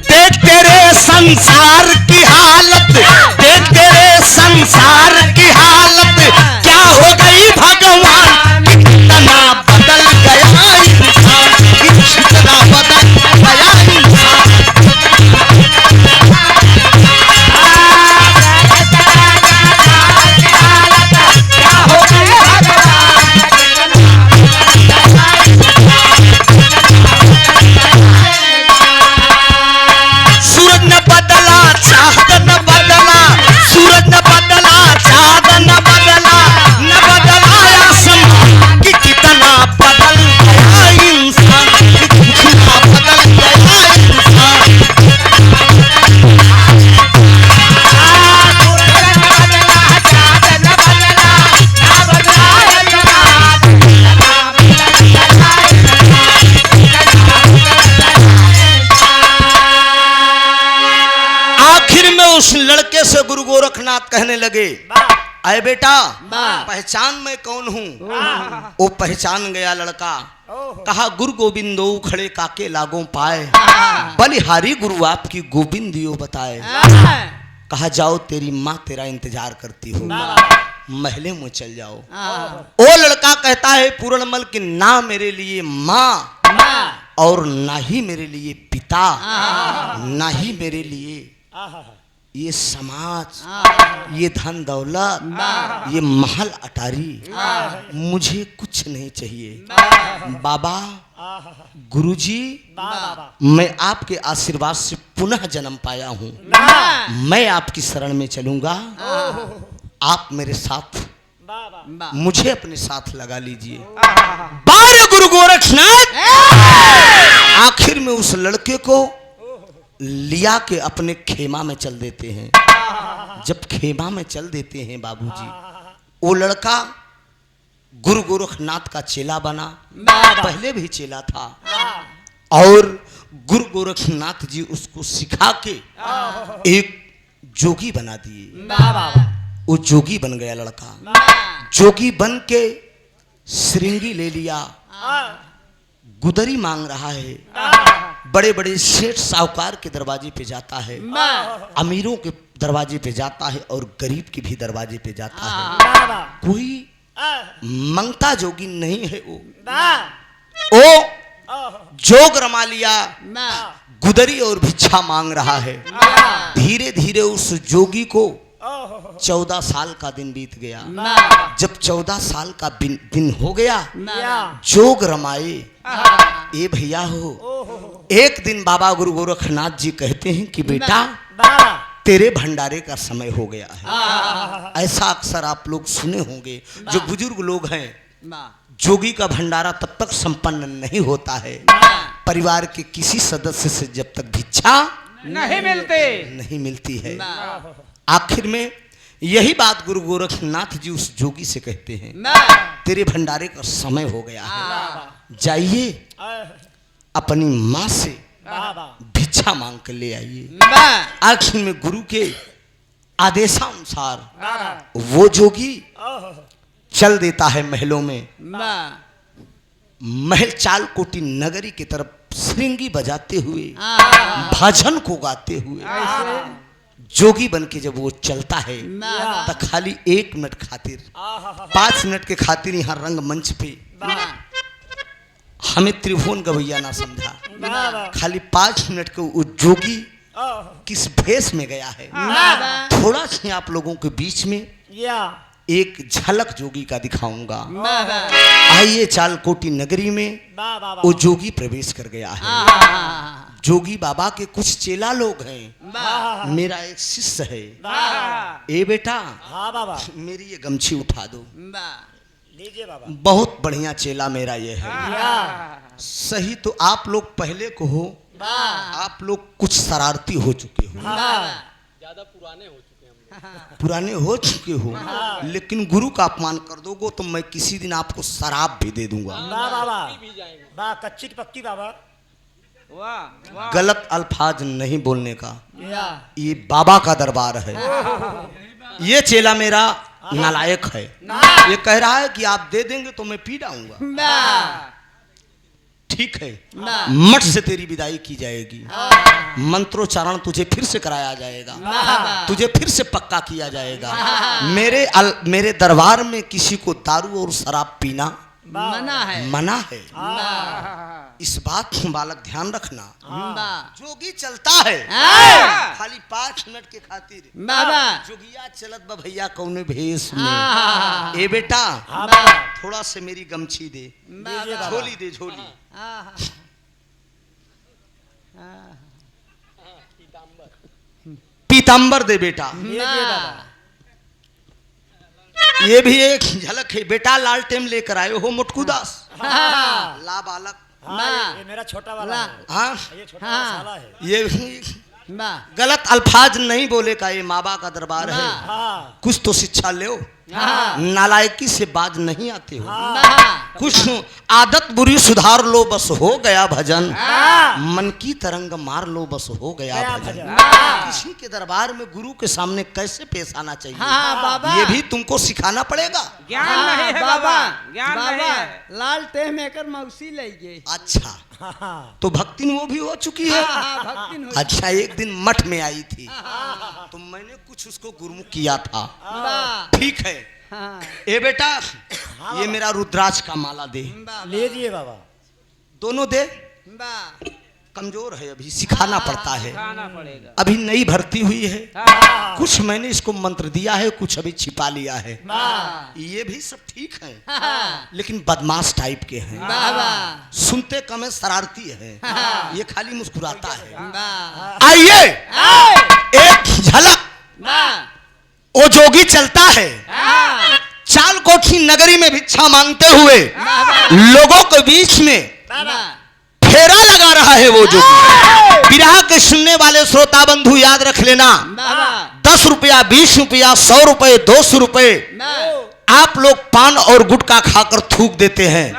देख तेरे संसार की हालत, देख तेरे संसार की हालत क्या हो गई भगवान, कितना बदल गया इंसान, कितना बदल गया इंसान। उस लड़के से गुरु गोरखनाथ कहने लगे, अरे बेटा, पहचान मैं कौन हूँ। वो पहचान गया लड़का। कहा गुरु गोविंदो खड़े काके लागों पाए, बलिहारी गुरु आपकी गोविंदियो बताए। कहा जाओ तेरी माँ तेरा इंतजार करती हो, महले में चल जाओ। वो लड़का कहता है पूरणमल की ना मेरे लिए माँ और ना ही मेरे लिए पिता, ना ही मेरे लिए ये समाज, ये धन दौलत, ये महल अटारी, मुझे कुछ नहीं चाहिए। बाबा, गुरुजी, मैं आपके आशीर्वाद से पुनः जन्म पाया हूँ, मैं आपकी शरण में चलूंगा, आप मेरे साथ, मुझे अपने साथ लगा लीजिए। बारे गुरु गोरखनाथ आखिर में उस लड़के को लिया के अपने खेमा में चल देते हैं। जब खेमा में चल देते हैं बाबूजी, वो लड़का गुरु गोरखनाथ का चेला बना। वाह। पहले भी चेला था और गुरु गोरखनाथ जी उसको सिखा के एक जोगी बना दिए। वो जोगी बन गया लड़का। जोगी बन के श्रृंगी ले लिया, गुदरी मांग रहा है, बड़े बड़े सेठ साहूकार के दरवाजे पे जाता है, अमीरों के दरवाजे पे जाता है और गरीब के भी दरवाजे पे जाता है। कोई मंगता जोगी नहीं है वो जोग रमा लिया, गुदरी और भिक्षा मांग रहा है। धीरे धीरे उस जोगी को 14 साल का दिन बीत गया। जब 14 साल का दिन हो गया, जोग रमाए ए भैया हो। एक दिन बाबा गुरु गोरखनाथ जी कहते हैं कि बेटा तेरे भंडारे का समय हो गया है। ऐसा अक्सर आप लोग सुने होंगे, जो बुजुर्ग लोग हैं, जोगी का भंडारा तब तक संपन्न नहीं होता है परिवार के किसी सदस्य से जब तक भिक्षा नहीं मिलती है। आखिर में यही बात गुरु गोरखनाथ जी उस जोगी से कहते हैं, तेरे भंडारे का समय हो गया है, जाइए अपनी माँ से भिक्षा मांग कर ले आइए। आखिर में गुरु के आदेशानुसार वो जोगी चल देता है महलों में। महल चालकोटी नगरी की तरफ श्रृंगी बजाते हुए, भजन को गाते हुए जोगी बन के जब वो चलता है तो खाली 1 मिनट खातिर, 5 मिनट के खातिर यहाँ रंगमंच पे हमें त्रिभुवन गवैया ना समझा, खाली 5 मिनट के वो जोगी किस भेष में गया है, थोड़ा सा आप लोगों के बीच में एक झलक जोगी का दिखाऊंगा। आइए चालकोटी नगरी में वो जोगी प्रवेश कर गया है। जोगी बाबा के कुछ चेला लोग हैं, मेरा एक शिष्य है। ए बेटा मेरी ये गमछी उठा दो। लीजिए बाबा। बहुत बढ़िया चेला मेरा ये है। सही तो आप लोग पहले को हो, आप लोग कुछ शरारती हो चुके हो, ज्यादा पुराने हो चुके हैं। पुराने हो चुके हो, लेकिन गुरु का अपमान कर दोगे तो मैं किसी दिन आपको शराब भी दे दूंगा। बाबा भी जाएंगे। बा कच्ची की पक्की बाबा। गलत अल्फाज नहीं बोलने का, ये बाबा का दरबार है। ये चेला मेरा नालायक है, ये कह रहा है कि आप दे देंगे तो मैं पी जाऊंगा। ठीक है, मठ से तेरी विदाई की जाएगी, मंत्रोच्चारण तुझे फिर से कराया जाएगा, तुझे फिर से पक्का किया जाएगा। मेरे दरबार में किसी को दारू और शराब पीना मना है। इस बात को बालक ध्यान रखना। जोगी चलता है खाली 5 मिनट के खातिर, जोगिया चलत बा भैया कौने भेष में। ए बेटा थोड़ा से मेरी गमछी दे, झोली दे, झोली पीतांबर दे बेटा। ये भी एक झलक है। बेटा लालटेन लेकर आए हो मोटकू दास। ला बालक। ये मेरा छोटा वाला है। हाँ ये छोटा वाला साला है। ये भी गलत अल्फाज नहीं बोले का, ये माँ बाप का दरबार है। कुछ तो शिक्षा लो, नालायकी से बाज नहीं आते हो। कुछ आदत बुरी सुधार लो, बस हो गया भजन। मन की तरंग मार लो, बस हो गया भजन। किसी के दरबार में गुरु के सामने कैसे पेश आना चाहिए, ये भी तुमको सिखाना पड़ेगा। ज्ञान नहीं है बाबा, ज्ञान नहीं है। लाल टेह मेकर मौसी ले गए। अच्छा तो भक्तिन वो भी हो चुकी है। अच्छा एक दिन मठ में आई थी तो मैंने कुछ उसको गुरुमुख किया था। ठीक है ए बेटा ये मेरा रुद्राक्ष का माला दे। लीजिए बाबा। दोनों दे। कमजोर है, अभी सिखाना पड़ता है, अभी नई भर्ती हुई है। कुछ मैंने इसको मंत्र दिया है, कुछ अभी छिपा लिया है। ये भी सब ठीक है, लेकिन बदमाश टाइप के हैं। सुनते कम है, शरारती है, ये खाली मुस्कुराता है। आइए एक झलक। ओ जोगी चलता है चालकोठी नगरी में भिक्षा मांगते हुए, लोगों के बीच में फेरा लगा रहा है वो जोगी। विरह के सुनने वाले श्रोता बंधु याद रख लेना, 10 रुपया, 20 रुपया, 100 रुपए, 200 रुपए आप लोग पान और गुटखा खाकर थूक देते हैं।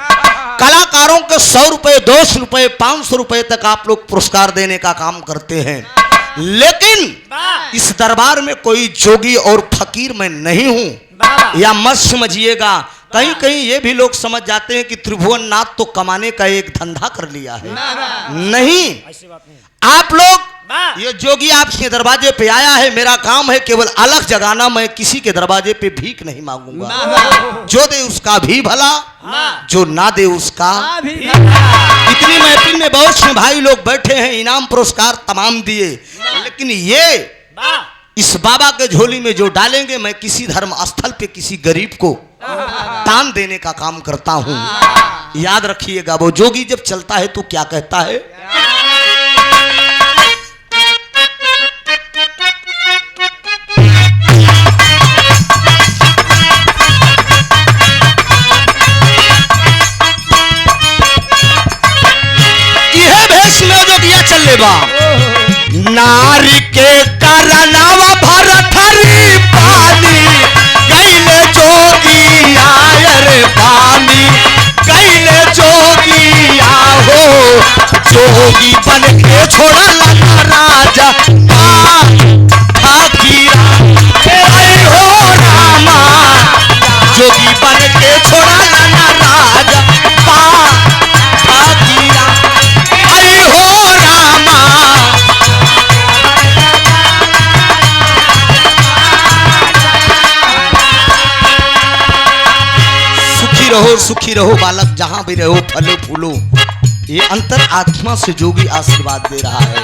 कलाकारों के 100 रुपए, 200 रुपए, 500 रुपए तक आप लोग पुरस्कार देने का काम करते हैं। लेकिन इस दरबार में कोई जोगी और फकीर मैं नहीं हूं, या मत समझिएगा। कहीं कहीं ये भी लोग समझ जाते हैं कि त्रिभुवन नाथ तो कमाने का एक धंधा कर लिया है। नहीं, ऐसी बात नहीं। आप लोग, ये जोगी आपके दरवाजे पे आया है, मेरा काम है केवल अलग जगाना। मैं किसी के दरवाजे पे भीख नहीं मांगूंगा। जो दे उसका भी भला, जो ना दे उसका। इतनी महफिल में बहुत से भाई लोग बैठे हैं, इनाम पुरस्कार तमाम दिए, लेकिन ये इस बाबा के झोली में जो डालेंगे, मैं किसी धर्म स्थल पे किसी गरीब को दान देने का काम करता हूं। याद रखिएगा, वो जोगी जब चलता है तो क्या कहता है? यह भेष में जोगिया चले बा, नारी के करनावा भरथरी पानी गईले जोगी आयर पानी गईले जोगी आहो। जोगी बन के छोड़ा लगा राजा फकीरा हो रामा। जोगी बन के छोड़ा लगा राजा फकीरा हो रामा। सुखी रहो बालक, जहां भी रहो फलो फूलो। ये अंतर आत्मा से जोगी आशीर्वाद दे रहा है।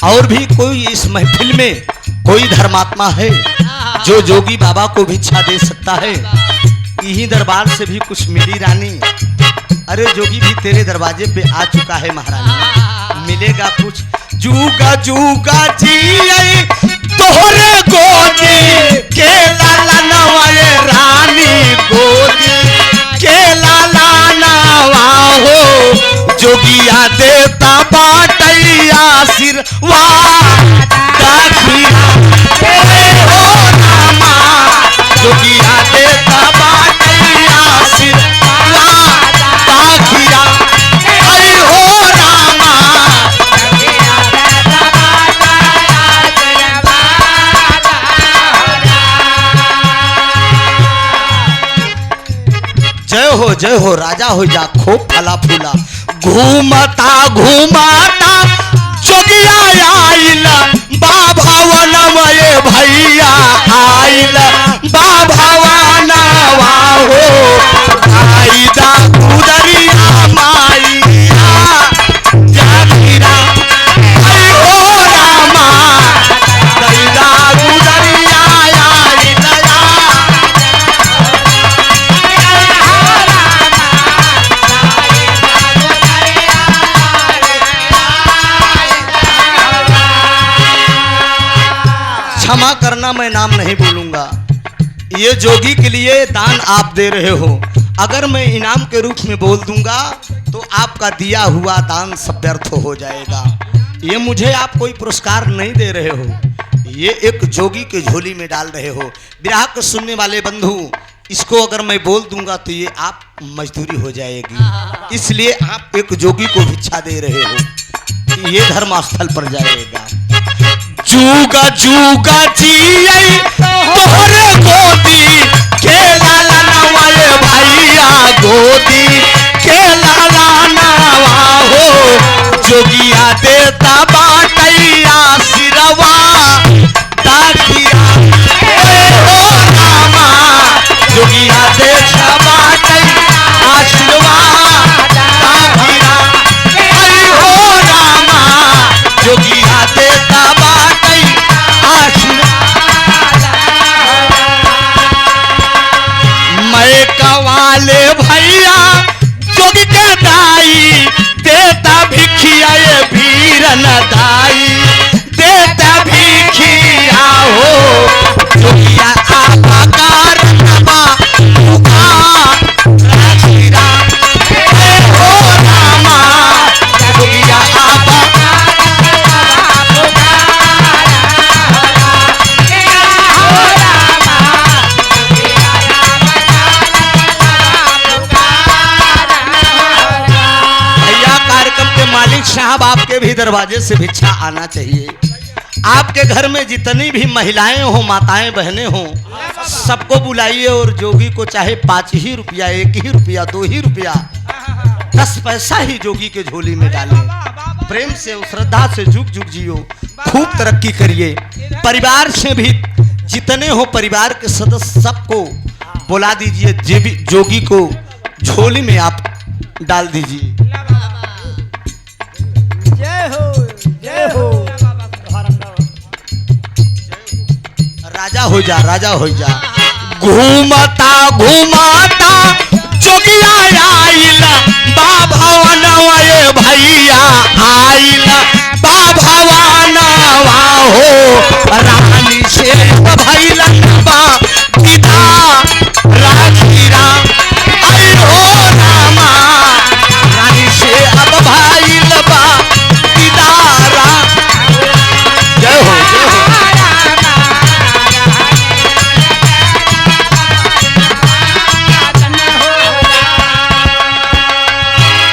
और भी कोई इस महफिल में कोई धर्मात्मा है जो जोगी बाबा को भिक्षा दे सकता है? यही दरबार से भी कुछ मिली रानी। अरे जोगी भी तेरे दरवाजे पे आ चुका है महारानी, मिलेगा कुछ? जूगा जूगा जी तोहरे गोदी के लाला नवाए रानी गोदी के लाला नवा हो। जोगिया देता बाटैया आशीर्वाद हो रामा। जोगिया देता बाटैया आशीर्वाद हो रामा। जय हो राजा हो जा खूब फला फूला। घूमता घूमता जोगिया आइल बाभावनमय भैया आइल बाभावनवा हो। आईदा गुदरिया माइया जागीरा हो रामा। आईदा गुदरिया क्षमा करना, मैं नाम नहीं बोलूंगा। ये जोगी के लिए दान आप दे रहे हो, अगर मैं इनाम के रूप में बोल दूंगा तो आपका दिया हुआ दान सब व्यर्थ हो जाएगा। ये मुझे आप कोई पुरस्कार नहीं दे रहे हो, ये एक जोगी के झोली में डाल रहे हो। विराह को सुनने वाले बंधु, इसको अगर मैं बोल दूंगा तो ये आप मजदूरी हो जाएगी, इसलिए आप एक जोगी को भिक्षा दे रहे हो, ये धर्मस्थल पर जाएगा। जूगा जूगा जी तोहरे गोदी के लाला नवाए भैया गोदी के लाला नवा हो। जोगिया देता बाटैया सिरवा दाखिया हो रामा। जोगिया देता बाटैया आशीर्वाद दाखिया हो रामा। जोगिया देता मैं कवाले भैया जोगी के दाई देता भिखिया ये भीर न दाई देता भिखिया हो। जोगिया आपा कारनामा राखीरा हो रामा। जोगिया आपा आपके भी दरवाजे से भिक्षा आना चाहिए। आपके घर में जितनी भी महिलाएं हो, माताएं बहनें हो, सबको बुलाइए और जोगी को चाहे 5 ही रुपया, 1 ही रुपया, 2 ही रुपया, 10 पैसा ही जोगी के झोली में डालें। प्रेम से और श्रद्धा से जुग जुग जियो, खूब तरक्की करिए। परिवार से भी जितने हो परिवार के सदस्य सबको बुला दीजिए, जोगी को झोली में आप डाल दीजिए। जय हो जय हो। राजा हो जा, राजा हो जा। घूमता घूमता जोगिया आइला बाभवनवा ये भैया आइला बाभवनवा हो रानी से भैला बा पिता राखीरा आई हो रामा रानी से अब भैला बा पिता जय हो जय हो।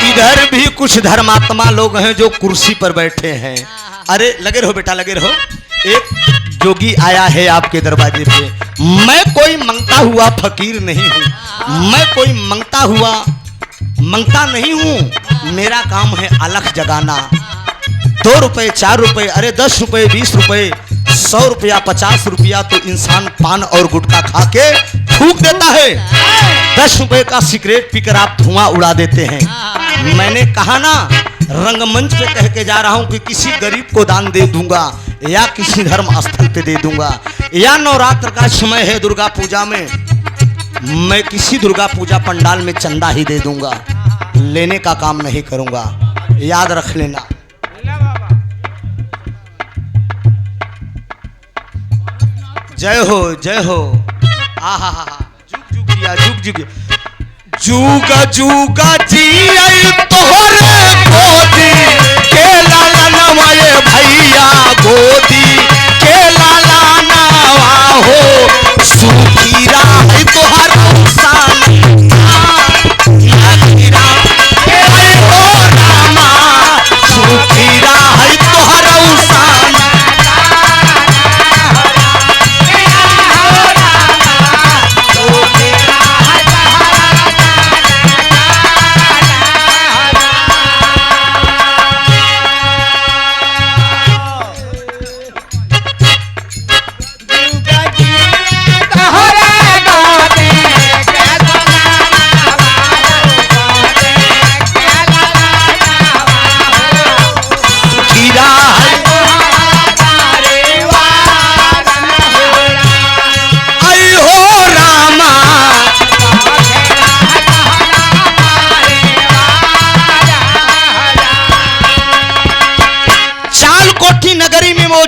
इधर भी कुछ धर्मात्मा लोग हैं जो कुर्सी पर बैठे हैं। अरे लगे रहो बेटा, लगे रहो। एक जोगी आया है आपके दरवाजे पे। मैं कोई मंगता हुआ फकीर नहीं हूँ, मैं कोई मंगता नहीं हूँ। मेरा काम है अलख जगाना। 2 रुपए 4 रुपए, अरे 10 रुपए 20 रुपए 100 रुपया 50 रुपया तो इंसान पान और गुटखा खा के थूक देता है। 10 रुपए का सिगरेट पीकर आप धुआं उड़ा देते हैं। मैंने कहा ना, रंगमंच पे कह के जा रहा हूं कि किसी गरीब को दान दे दूंगा या किसी धर्म स्थल पे दे दूंगा, या नवरात्र का समय है दुर्गा पूजा में, मैं किसी दुर्गा पूजा पंडाल में चंदा ही दे दूंगा, लेने का काम नहीं करूंगा, याद रख लेना। जय हो जय हो। आहा हा हा, जुग जुगिया जुग जुग जुगा जुगा जी तोहरे गोदी के लाला नवाए भैया गोदी के लाला नवा हो सुखी राह तोहर सुखी राह तोहर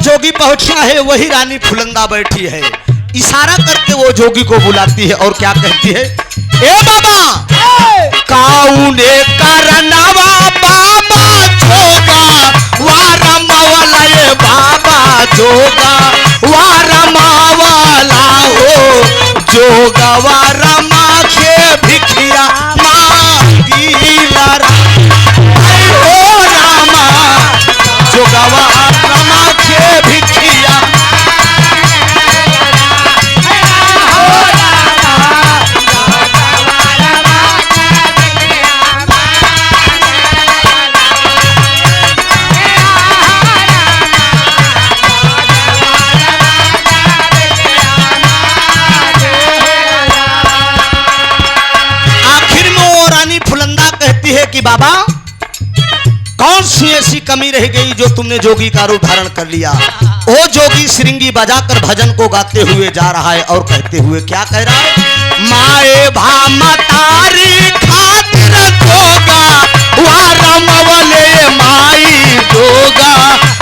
जोगी पहुंचा है, वही रानी फुलंदा बैठी है। इशारा करके वो जोगी को बुलाती है और क्या कहती है, ए बाबा काउने करनवा बाबा जोगा वारमावला ये बाबा जोगा वारमावला हो जोगा वारमा के भिखिया मांगीला हो रामा जोगा वारमा के भिखिया कि बाबा कौन सी ऐसी कमी रह गई जो तुमने जोगी का रूप धारण कर लिया। ओ जोगी श्रृंगी बजाकर भजन को गाते हुए जा रहा है और कहते हुए क्या कह रहा है, माए भामतारी खातिर जोगा वारमावले माई जोगा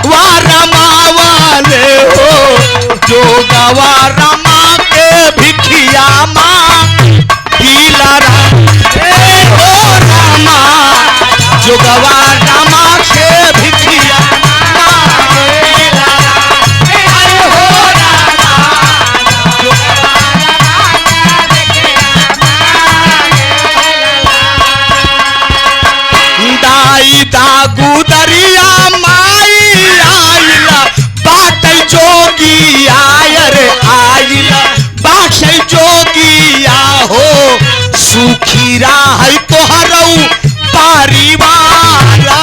वारमावले हो जोगा वारमा के भिखिया मां गीलारा जोगवा रामा के भिखिया दाई दागू दरिया खीरा है तो हरऊ पारी वाला।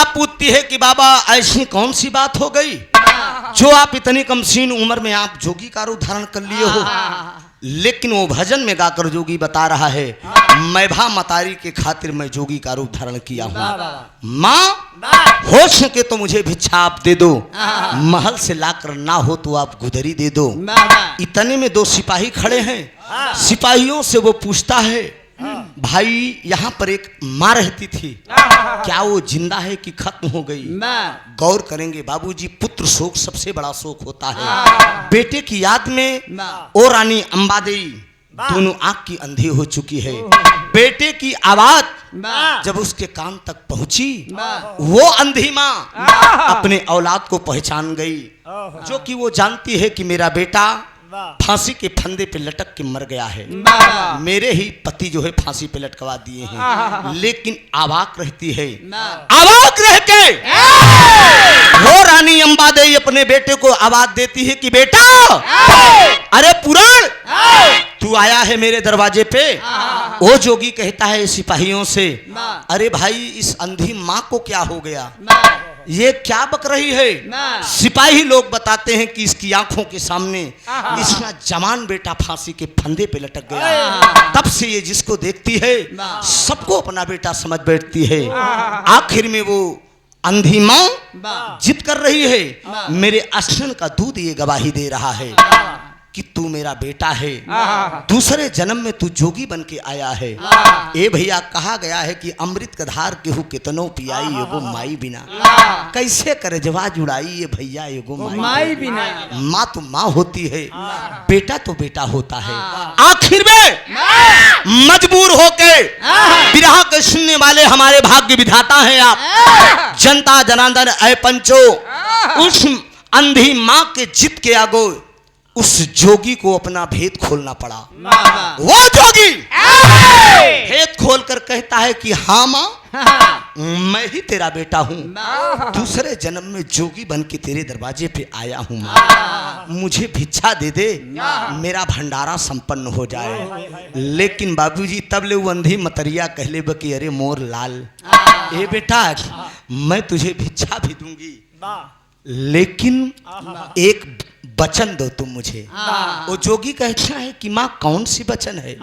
पूछती है कि बाबा ऐसी कौन सी बात हो गई जो आप इतनी कमसीन उम्र में आप जोगी का रूप धारण कर लिए हो। लेकिन वो भजन में गाकर जोगी बता रहा है, मैं भा मतारी के खातिर मैं जोगी का रूप धारण किया हूँ। माँ हो सके तो मुझे भिक्षा आप दे दो, महल से लाकर ना हो तो आप गुदरी दे दो। इतने में दो सिपाही खड़े हैं। सिपाहियों से वो पूछता है, भाई यहाँ पर एक माँ रहती थी, क्या वो जिंदा है कि खत्म हो गई? गौर करेंगे बाबूजी, पुत्र शोक सबसे बड़ा शोक होता है। बेटे की याद में ओ रानी अंबादेई दोनों आंख की अंधी हो चुकी है। बेटे की आवाज जब उसके कान तक पहुंची, वो अंधी माँ अपने औलाद को पहचान गई, जो कि वो जानती है कि मेरा बेटा फांसी के फंदे पे लटक के मर गया है। मेरे ही पति जो है फांसी पे लटकवा दिए हैं। लेकिन अवाक रहती है, अवाक रह के वो रानी अंबादेई अपने बेटे को आवाज देती है कि बेटा, अरे पुराण तू आया है मेरे दरवाजे पे। वो जोगी कहता है सिपाहियों से, अरे भाई इस अंधी माँ को क्या हो गया, ये क्या बक रही है? सिपाही लोग बताते हैं कि इसकी आंखों के सामने इसका जवान बेटा फांसी के फंदे पे लटक गया। तब से ये जिसको देखती है सबको अपना बेटा समझ बैठती है। आखिर में वो अंधी माँ जिद कर रही है, मेरे स्तन का दूध ये गवाही दे रहा है कि तू मेरा बेटा है, दूसरे जन्म में तू जोगी बन के आया है। ए भैया, कहा गया है कि अमृत का धार केहू कितनो पियाई एगो माई बिना, कैसे करे जवा जुड़ाई ये भैया एगो माई बिना। माँ तो माँ होती है, बेटा तो बेटा होता है। आखिर में मजबूर होके विरह के सुनने वाले हमारे भाग्य विधाता हैं आप, जनता जनार्दन ऐ पंचो। उस अंधी माँ के जिद के आगो उस जोगी को अपना भेद खोलना पड़ा। वो जोगी भेद खोलकर कहता है कि हाँ माँ, मैं ही तेरा बेटा हूँ, दूसरे जन्म में जोगी बन के तेरे दरवाजे पे आया हूँ। माँ मुझे भिक्षा दे दे, मेरा भंडारा संपन्न हो जाए। लेकिन बाबूजी तब ले वो अंधी मतरिया कहले कि अरे मोर लाल, ए बेटा मैं तुझे भिक्षा भी दूंगी, लेकिन एक वचन दो तुम मुझे। वो जोगी कहता है कि माँ कौन सी वचन है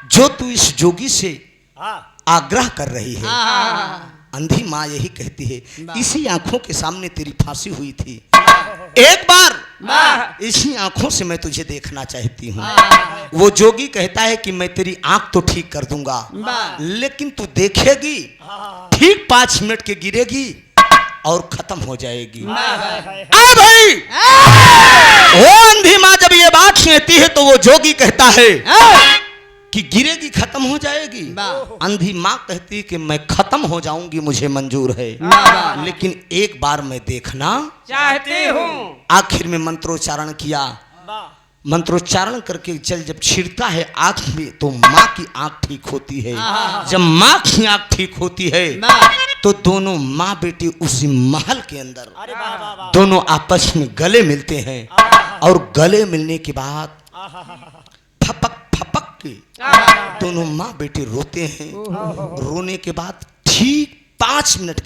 जो तू इस जोगी से आग्रह कर रही है? अंधी माँ यही कहती है, इसी आंखों के सामने तेरी फांसी हुई थी, एक बार इसी आंखों से मैं तुझे देखना चाहती हूँ। वो जोगी कहता है कि मैं तेरी आंख तो ठीक कर दूंगा, लेकिन तू देखेगी ठीक 5 मिनट के गिरेगी और खत्म हो जाएगी। भाई वो अंधी माँ जब ये बात कहती है तो वो जोगी कहता है कि गिरेगी खत्म हो जाएगी। अंधी माँ कहती है कि मैं खत्म हो जाऊंगी, मुझे मंजूर है, लेकिन एक बार मैं देखना चाहती हूँ। आखिर में मंत्रोच्चारण किया। मंत्रोच्चारण करके जल जब छिड़ता है आंख में तो माँ की आंख ठीक होती है। जब माँ की आंख ठीक होती है तो दोनों माँ बेटी उसी महल के अंदर दोनों आपस में गले मिलते हैं, और गले मिलने के बाद फपक फपक के दोनों माँ बेटी रोते हैं। रोने के बाद ठीक 5 मिनट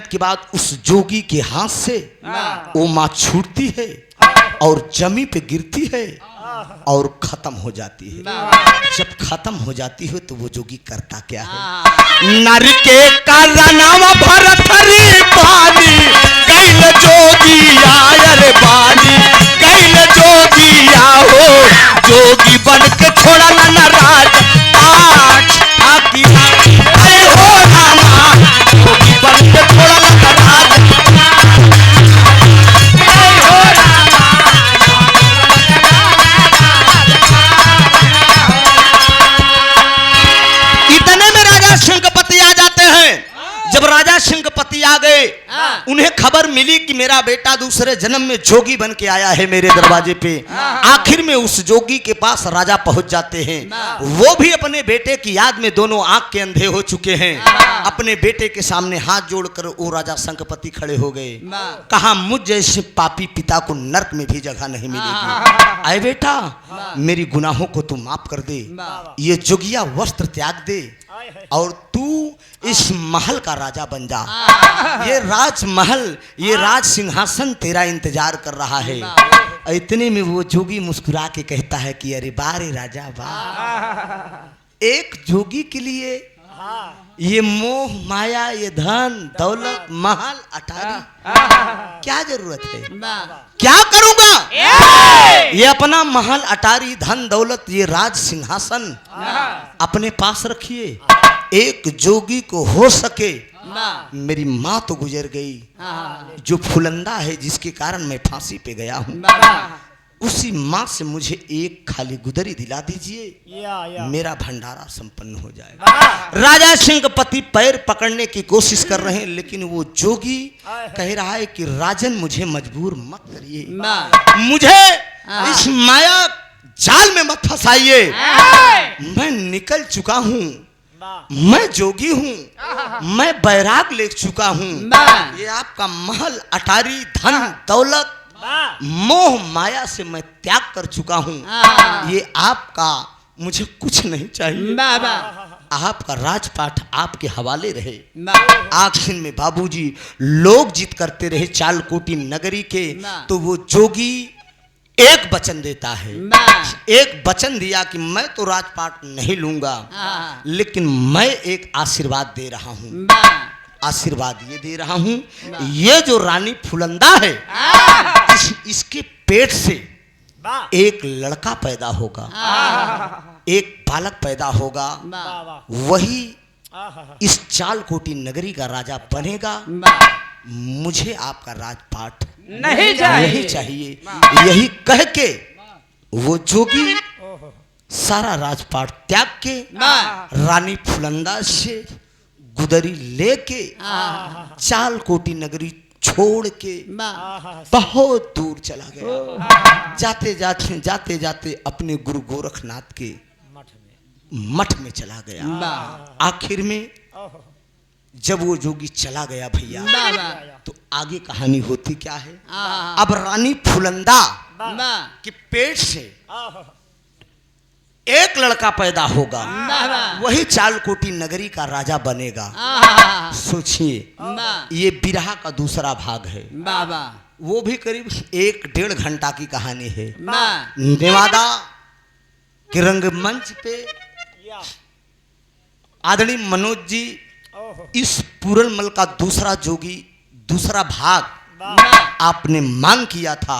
के बाद उस जोगी के हाथ से वो माँ छूटती है और जमी पे गिरती है और खत्म हो जाती है। जब खत्म हो जाती है तो वो जोगी करता क्या है? नर के करनामा भरत रे पानी गैल जोगिया, रे पानी गैल जोगिया हो, जोगी बन के छोड़ा न राज आठ आकी अरे हो रामा, जोगी बन के छोड़ा न राज जब राजा सिंहपति आ गए, उन्हें खबर मिली कि मेरा बेटा दूसरे जन्म में जोगी बन के आया है मेरे दरवाजे पे। आखिर में उस जोगी के पास राजा पहुंच जाते हैं। वो भी अपने बेटे की याद में दोनों आंख के अंधे हो चुके हैं। अपने बेटे के सामने हाथ जोड़कर वो राजा शंखपति खड़े हो गए। कहा, मुझ जैसे पापी पिता को नर्क में भी जगह नहीं मिलेगी। आए बेटा, मेरी गुनाहों को तू माफ कर दे, ये जोगिया वस्त्र त्याग दे और तू इस महल का राजा बन जा। ये राजमहल, ये राज सिंहासन तेरा इंतजार कर रहा है। इतने में वो जोगी मुस्कुरा के कहता है कि अरे बारे राजा वाह, एक जोगी के लिए ये मोह माया, ये धन दौलत, महल अटारी क्या जरूरत है? क्या करूंगा? ये अपना महल अटारी, धन दौलत, ये राज सिंहासन अपने पास रखिए। एक जोगी को हो सके, मेरी माँ तो गुजर गई, जो फुलंदा है जिसके कारण मैं फांसी पे गया हूँ, उसी माँ से मुझे एक खाली गुदरी दिला दीजिए, मेरा भंडारा संपन्न हो जाएगा। राजा सिंहपति पैर पकड़ने की कोशिश कर रहे हैं, लेकिन वो जोगी कह रहा है कि राजन मुझे मजबूर मत करिए, मुझे इस माया जाल में मत फंसाइए। मैं निकल चुका हूँ, मैं जोगी हूँ, मैं बैराग ले चुका हूँ। ये आपका महल अटारी, धन दौलत, मोह माया से मैं त्याग कर चुका हूँ। ये आपका मुझे कुछ नहीं चाहिए। आपका राजपाट आपके हवाले रहे। आखिर में बाबूजी लोग जिद करते रहे चालकोटी नगरी के, तो वो जोगी एक वचन देता है। एक वचन दिया कि मैं तो राजपाट नहीं लूंगा, लेकिन मैं एक आशीर्वाद दे रहा हूँ। आशीर्वाद ये दे रहा हूँ, ये जो रानी फुलंदा है, इसके पेट से एक लड़का पैदा होगा, एक बालक पैदा होगा, वही इस चालकोटी नगरी का राजा बनेगा। मुझे आपका राजपाट नहीं चाहिए। यही कह के वो जोगी सारा राजपाट त्याग के रानी फुलंदा से गुदरी लेके चालकोटी नगरी छोड़ के बहुत दूर चला गया। जाते जाते अपने गुरु गोरखनाथ के मठ में चला गया। आखिर में जब वो जोगी चला गया भैया, तो आगे कहानी होती क्या है? अब रानी फुलंदा के पेट से एक लड़का पैदा होगा, वही चालकोटी नगरी का राजा बनेगा। सोचिए, ये बिरहा का दूसरा भाग है। वो भी करीब 1-1.5 घंटा की कहानी है। नेवादा के रंगमंच पे आदरणीय मनोज जी इस पूरनमल का दूसरा जोगी, दूसरा भाग आपने मांग किया था।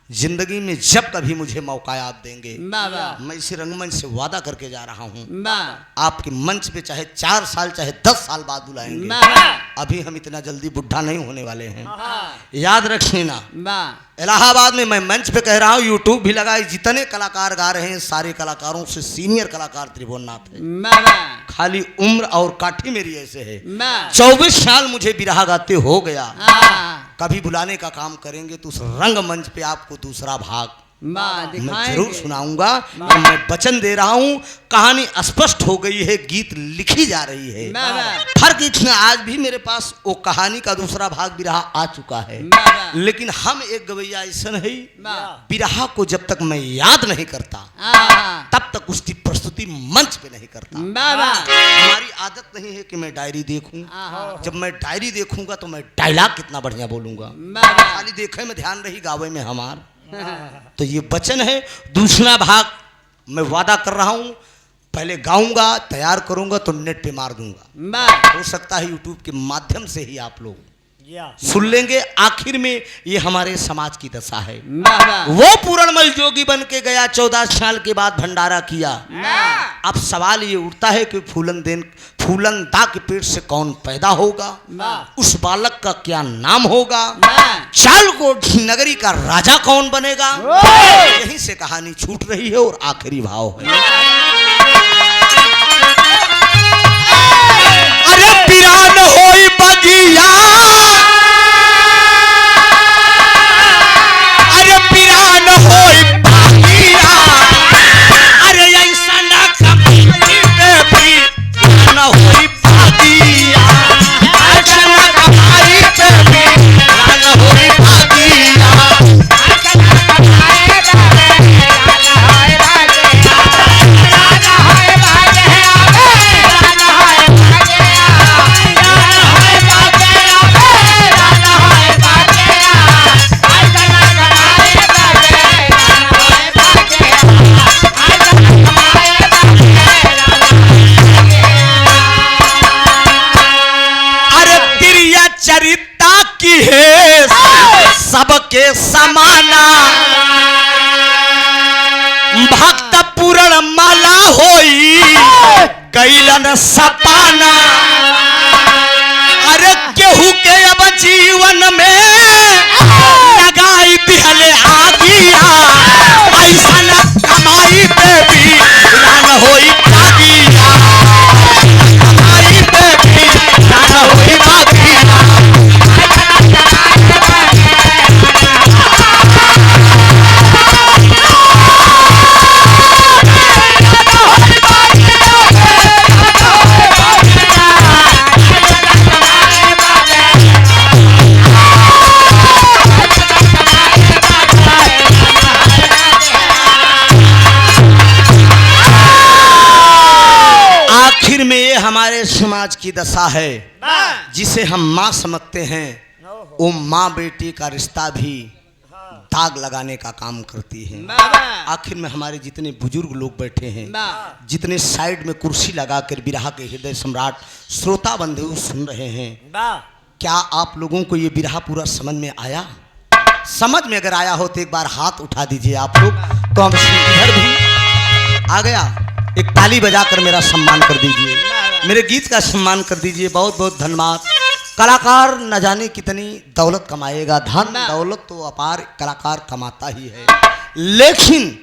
जिंदगी में जब कभी मुझे मौका आप देंगे, मैं इसी रंगमंच से वादा करके जा रहा हूँ, आपके मंच पे चाहे 4 साल चाहे 10 साल बाद बुलाएंगे। अभी हम इतना जल्दी बुढ़ा नहीं होने वाले हैं, याद रखिए ना। इलाहाबाद में मैं मंच पे कह रहा हूँ, यूट्यूब भी लगाए, जितने कलाकार गा रहे हैं सारे कलाकारों से सीनियर कलाकार त्रिभुवननाथ है। खाली उम्र और काठी मेरी ऐसे है। 24 साल मुझे बिरहा गाते हो गया। कभी बुलाने का काम करेंगे तो उस रंगमंच पे आपको दूसरा भाग मैं जरूर सुनाऊंगा। मैं वचन दे रहा हूँ, कहानी स्पष्ट हो गई है, गीत लिखी जा रही है। फर्क इतना, आज भी मेरे पास वो कहानी का दूसरा भाग बिरहा आ चुका है, लेकिन हम एक गवैया ऐसा है, बिरहा को जब तक मैं याद नहीं करता तब तक उसकी प्रस्तुति मंच पे नहीं करता। हमारी आदत नहीं है कि मैं डायरी देखूं। जब मैं डायरी देखूंगा तो मैं डायलॉग कितना बढ़िया बोलूंगा, खाली देखे में ध्यान रही, गावे में हमार। तो ये वचन है। दूसरा भाग मैं वादा कर रहा हूं, पहले गाऊंगा, तैयार करूंगा तो नेट पे मार दूंगा। हो सकता है यूट्यूब के माध्यम से ही आप लोग सुन लेंगे। आखिर में ये हमारे समाज की दशा है। वो पूरणमल जोगी बन के गया, 14 साल के बाद भंडारा किया। अब सवाल ये उठता है कि फूलंदा के पेट से कौन पैदा होगा, उस बालक का क्या नाम होगा, चालकोटी नगरी का राजा कौन बनेगा। यहीं से कहानी छूट रही है और आखिरी भाव है। अरे पिरान होई बगिया सपाना भक्त पूर्ण माला होई कैलन सपाना। अरे केहू के अब जीवन में लगाई दिहले आगिया ऐसा न कमाई पे भी रान होई भागिया कमाई पे भी रान होई भागिया। आखिर में ये हमारे समाज की दशा है जिसे हम माँ समझते हैं, वो माँ बेटी का रिश्ता भी दाग लगाने का काम करती है। आखिर में हमारे जितने बुजुर्ग लोग बैठे हैं, जितने साइड में कुर्सी लगाकर बिरहा के हृदय सम्राट श्रोता बंधु सुन रहे हैं, क्या आप लोगों को ये बिरहा पूरा समझ में आया? समझ में अगर आया हो तो एक बार हाथ उठा दीजिए आप लोग, तो हम इधर भी आ गया। एक ताली बजाकर मेरा सम्मान कर दीजिए, मेरे गीत का सम्मान कर दीजिए। बहुत बहुत धन्यवाद। कलाकार न जाने कितनी दौलत कमाएगा, धन दौलत तो अपार कलाकार कमाता ही है, लेकिन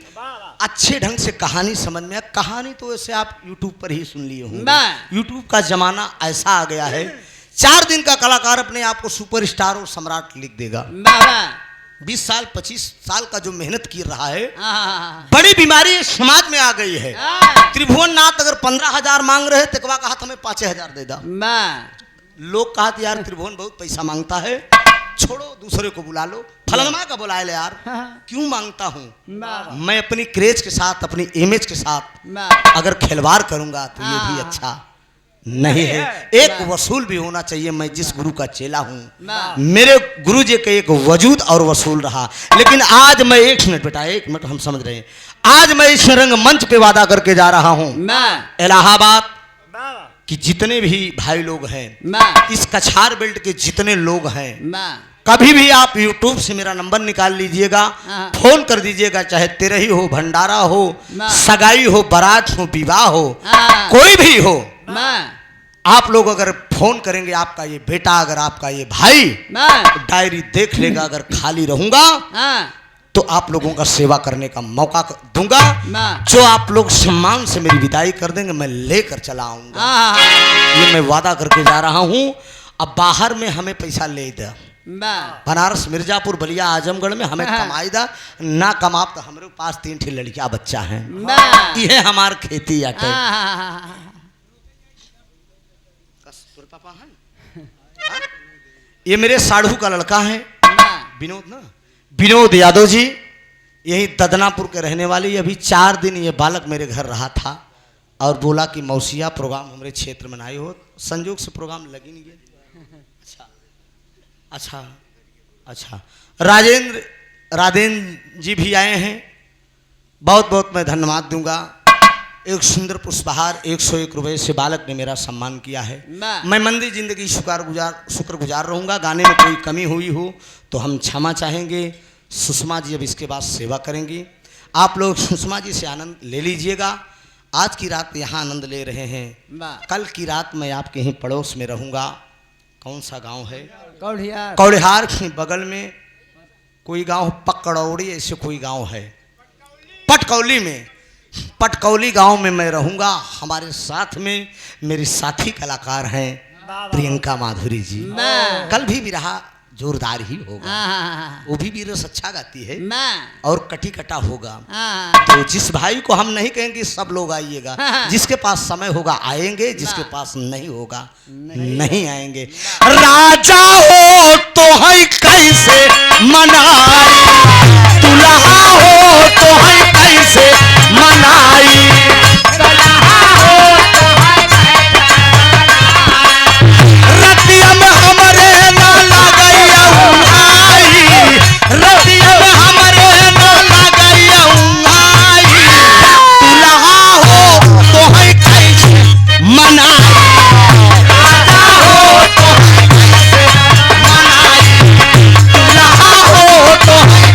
अच्छे ढंग से कहानी समझ में। कहानी तो वैसे आप YouTube पर ही सुन लिए होंगे। YouTube का जमाना ऐसा आ गया है, 4 दिन का कलाकार अपने आप को सुपरस्टार और सम्राट लिख देगा। 20 साल 25 साल का जो मेहनत कर रहा है, बड़ी बीमारी समाज में आ गई है। त्रिभुवन नाथ अगर 15,000 मांग रहे तो कहा हमें 5,000 दे दा। लोग कहा यार त्रिभुवन बहुत पैसा मांगता है, छोड़ो दूसरे को बुला लो, फलनमा का बुला ले यार, क्यों मांगता हूँ मैं अपनी क्रेज के साथ, अपनी इमेज के साथ अगर खिलवाड़ करूंगा तो ये भी अच्छा नहीं है। एक वसूल भी होना चाहिए। मैं जिस गुरु का चेला हूँ, मेरे गुरु जी का एक वजूद और वसूल रहा, लेकिन आज मैं 1 मिनट बेटा, 1 मिनट हम समझ रहे हैं। आज मैं इस रंग मंच पे वादा करके जा रहा हूँ, इलाहाबाद कि जितने भी भाई लोग हैं, इस कछार बेल्ट के जितने लोग हैं, कभी भी आप YouTube से मेरा नंबर निकाल लीजिएगा, फोन कर दीजिएगा, चाहे तेरही हो, भंडारा हो, सगाई हो, बारात हो, विवाह हो, कोई भी हो, आप लोग अगर फोन करेंगे, आपका ये बेटा, अगर आपका ये भाई डायरी देख लेगा, अगर खाली रहूंगा तो आप लोगों का सेवा करने का मौका दूंगा। जो आप लोग सम्मान से मेरी विदाई कर देंगे, मैं लेकर चला आऊंगा। ये मैं वादा करके जा रहा हूं। अब बाहर में हमें पैसा ले दे, बनारस, मिर्जापुर, बलिया, आजमगढ़ में हमें कमाई दा ना, कमाप तो हमारे पास 3 ठे लड़कियां बच्चा हैं, ये हमार खेती अटे। पापा है, ये मेरे साढ़ू का लड़का है विनोद ना, विनोद यादव जी, यही ददनापुर के रहने वाले। अभी 4 दिन ये बालक मेरे घर रहा था और बोला कि मौसिया प्रोग्राम हमारे क्षेत्र में आई हो, संयोग से प्रोग्राम लगी नहीं गया। अच्छा, राजेंद्र जी भी आए हैं, बहुत बहुत मैं धन्यवाद दूंगा। एक सुंदर पुष्पहार 101 रुपए से बालक ने मेरा सम्मान किया है। मैं मंदिर जिंदगी शुक्रगुजार रहूंगा। गाने में कोई कमी हुई हो तो हम क्षमा चाहेंगे। सुषमा जी अब इसके बाद सेवा करेंगी। आप लोग सुषमा जी से आनंद ले लीजिएगा। आज की रात यहाँ आनंद ले रहे हैं, कल की रात मैं आपके ही पड़ोस में रहूंगा। कौन सा गांव है? कौड़िहार के बगल में कोई गांव, पकड़ौड़ी ऐसे कोई गांव है, पटकौली में, पटकौली गांव में मैं रहूंगा। हमारे साथ में मेरी साथी कलाकार हैं प्रियंका माधुरी जी। कल भी बिरहा जोरदार ही होगा, वो भी रस अच्छा गाती है और कटी कटा होगा। तो जिस भाई को हम नहीं कहेंगे सब लोग आइएगा, जिसके पास समय होगा आएंगे, जिसके पास नहीं होगा नहीं आएंगे। राजा हो तो है कैसे मनाई, दुल्हा हो तो है कैसे मनाई, रतिया में हमरे ना लगैया उंगाई, रतिया में हमरे ना लगैया उंगाई, दुल्हा हो तो है कैसे मनाई, राजा हो तो है कैसे मनाई, दुल्हा हो तो है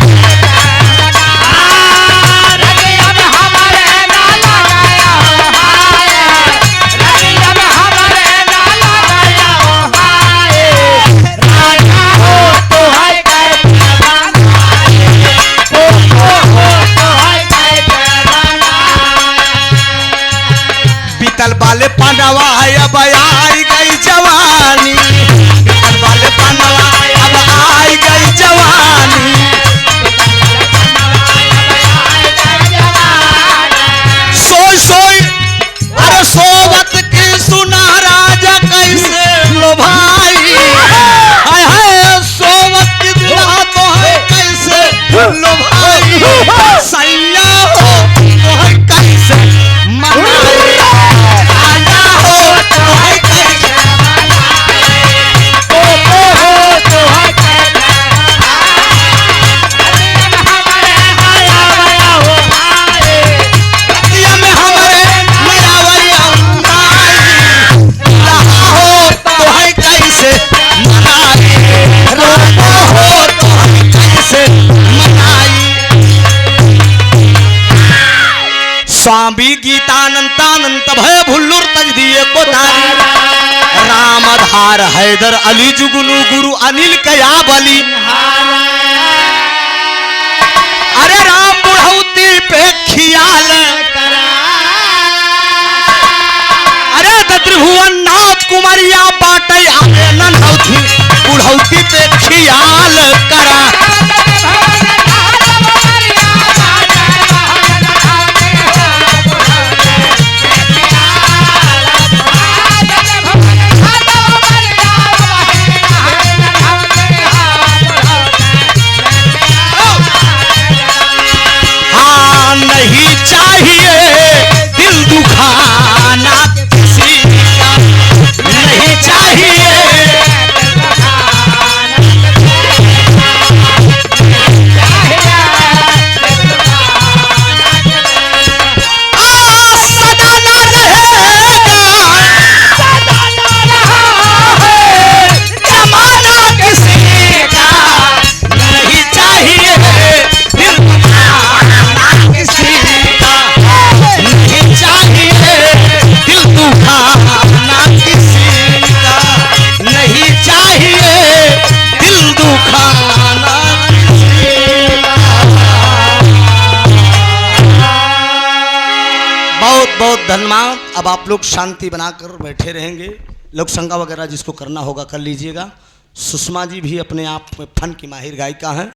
स्वामी गीतानंतानंत भय भुल्लुर तज दिए को तारी रामधार हैदर अली जुगनू गुरु अनिल कया बली अरे राम बुढ़ौती पे खियाल अरे त्रिभुवन नाथ कुमारिया बाटे आवे नौथी बुढ़ौती पे खियाल करा नहीं चाहिए दिल दुखाना किसी का नहीं चाहिए सदाना रहेगा जमाना किसी का नहीं चाहिए दिल दुखाना किसी का नहीं चाहिए दिल दुखाना किसी का नहीं चाहिए दिल दुखाना किसी का। बहुत बहुत धन्यवाद। अब आप लोग शांति बनाकर बैठे रहेंगे। लोक संगा वगैरह जिसको करना होगा कर लीजिएगा। सुषमा जी भी अपने आप में फन की माहिर गायिका हैं।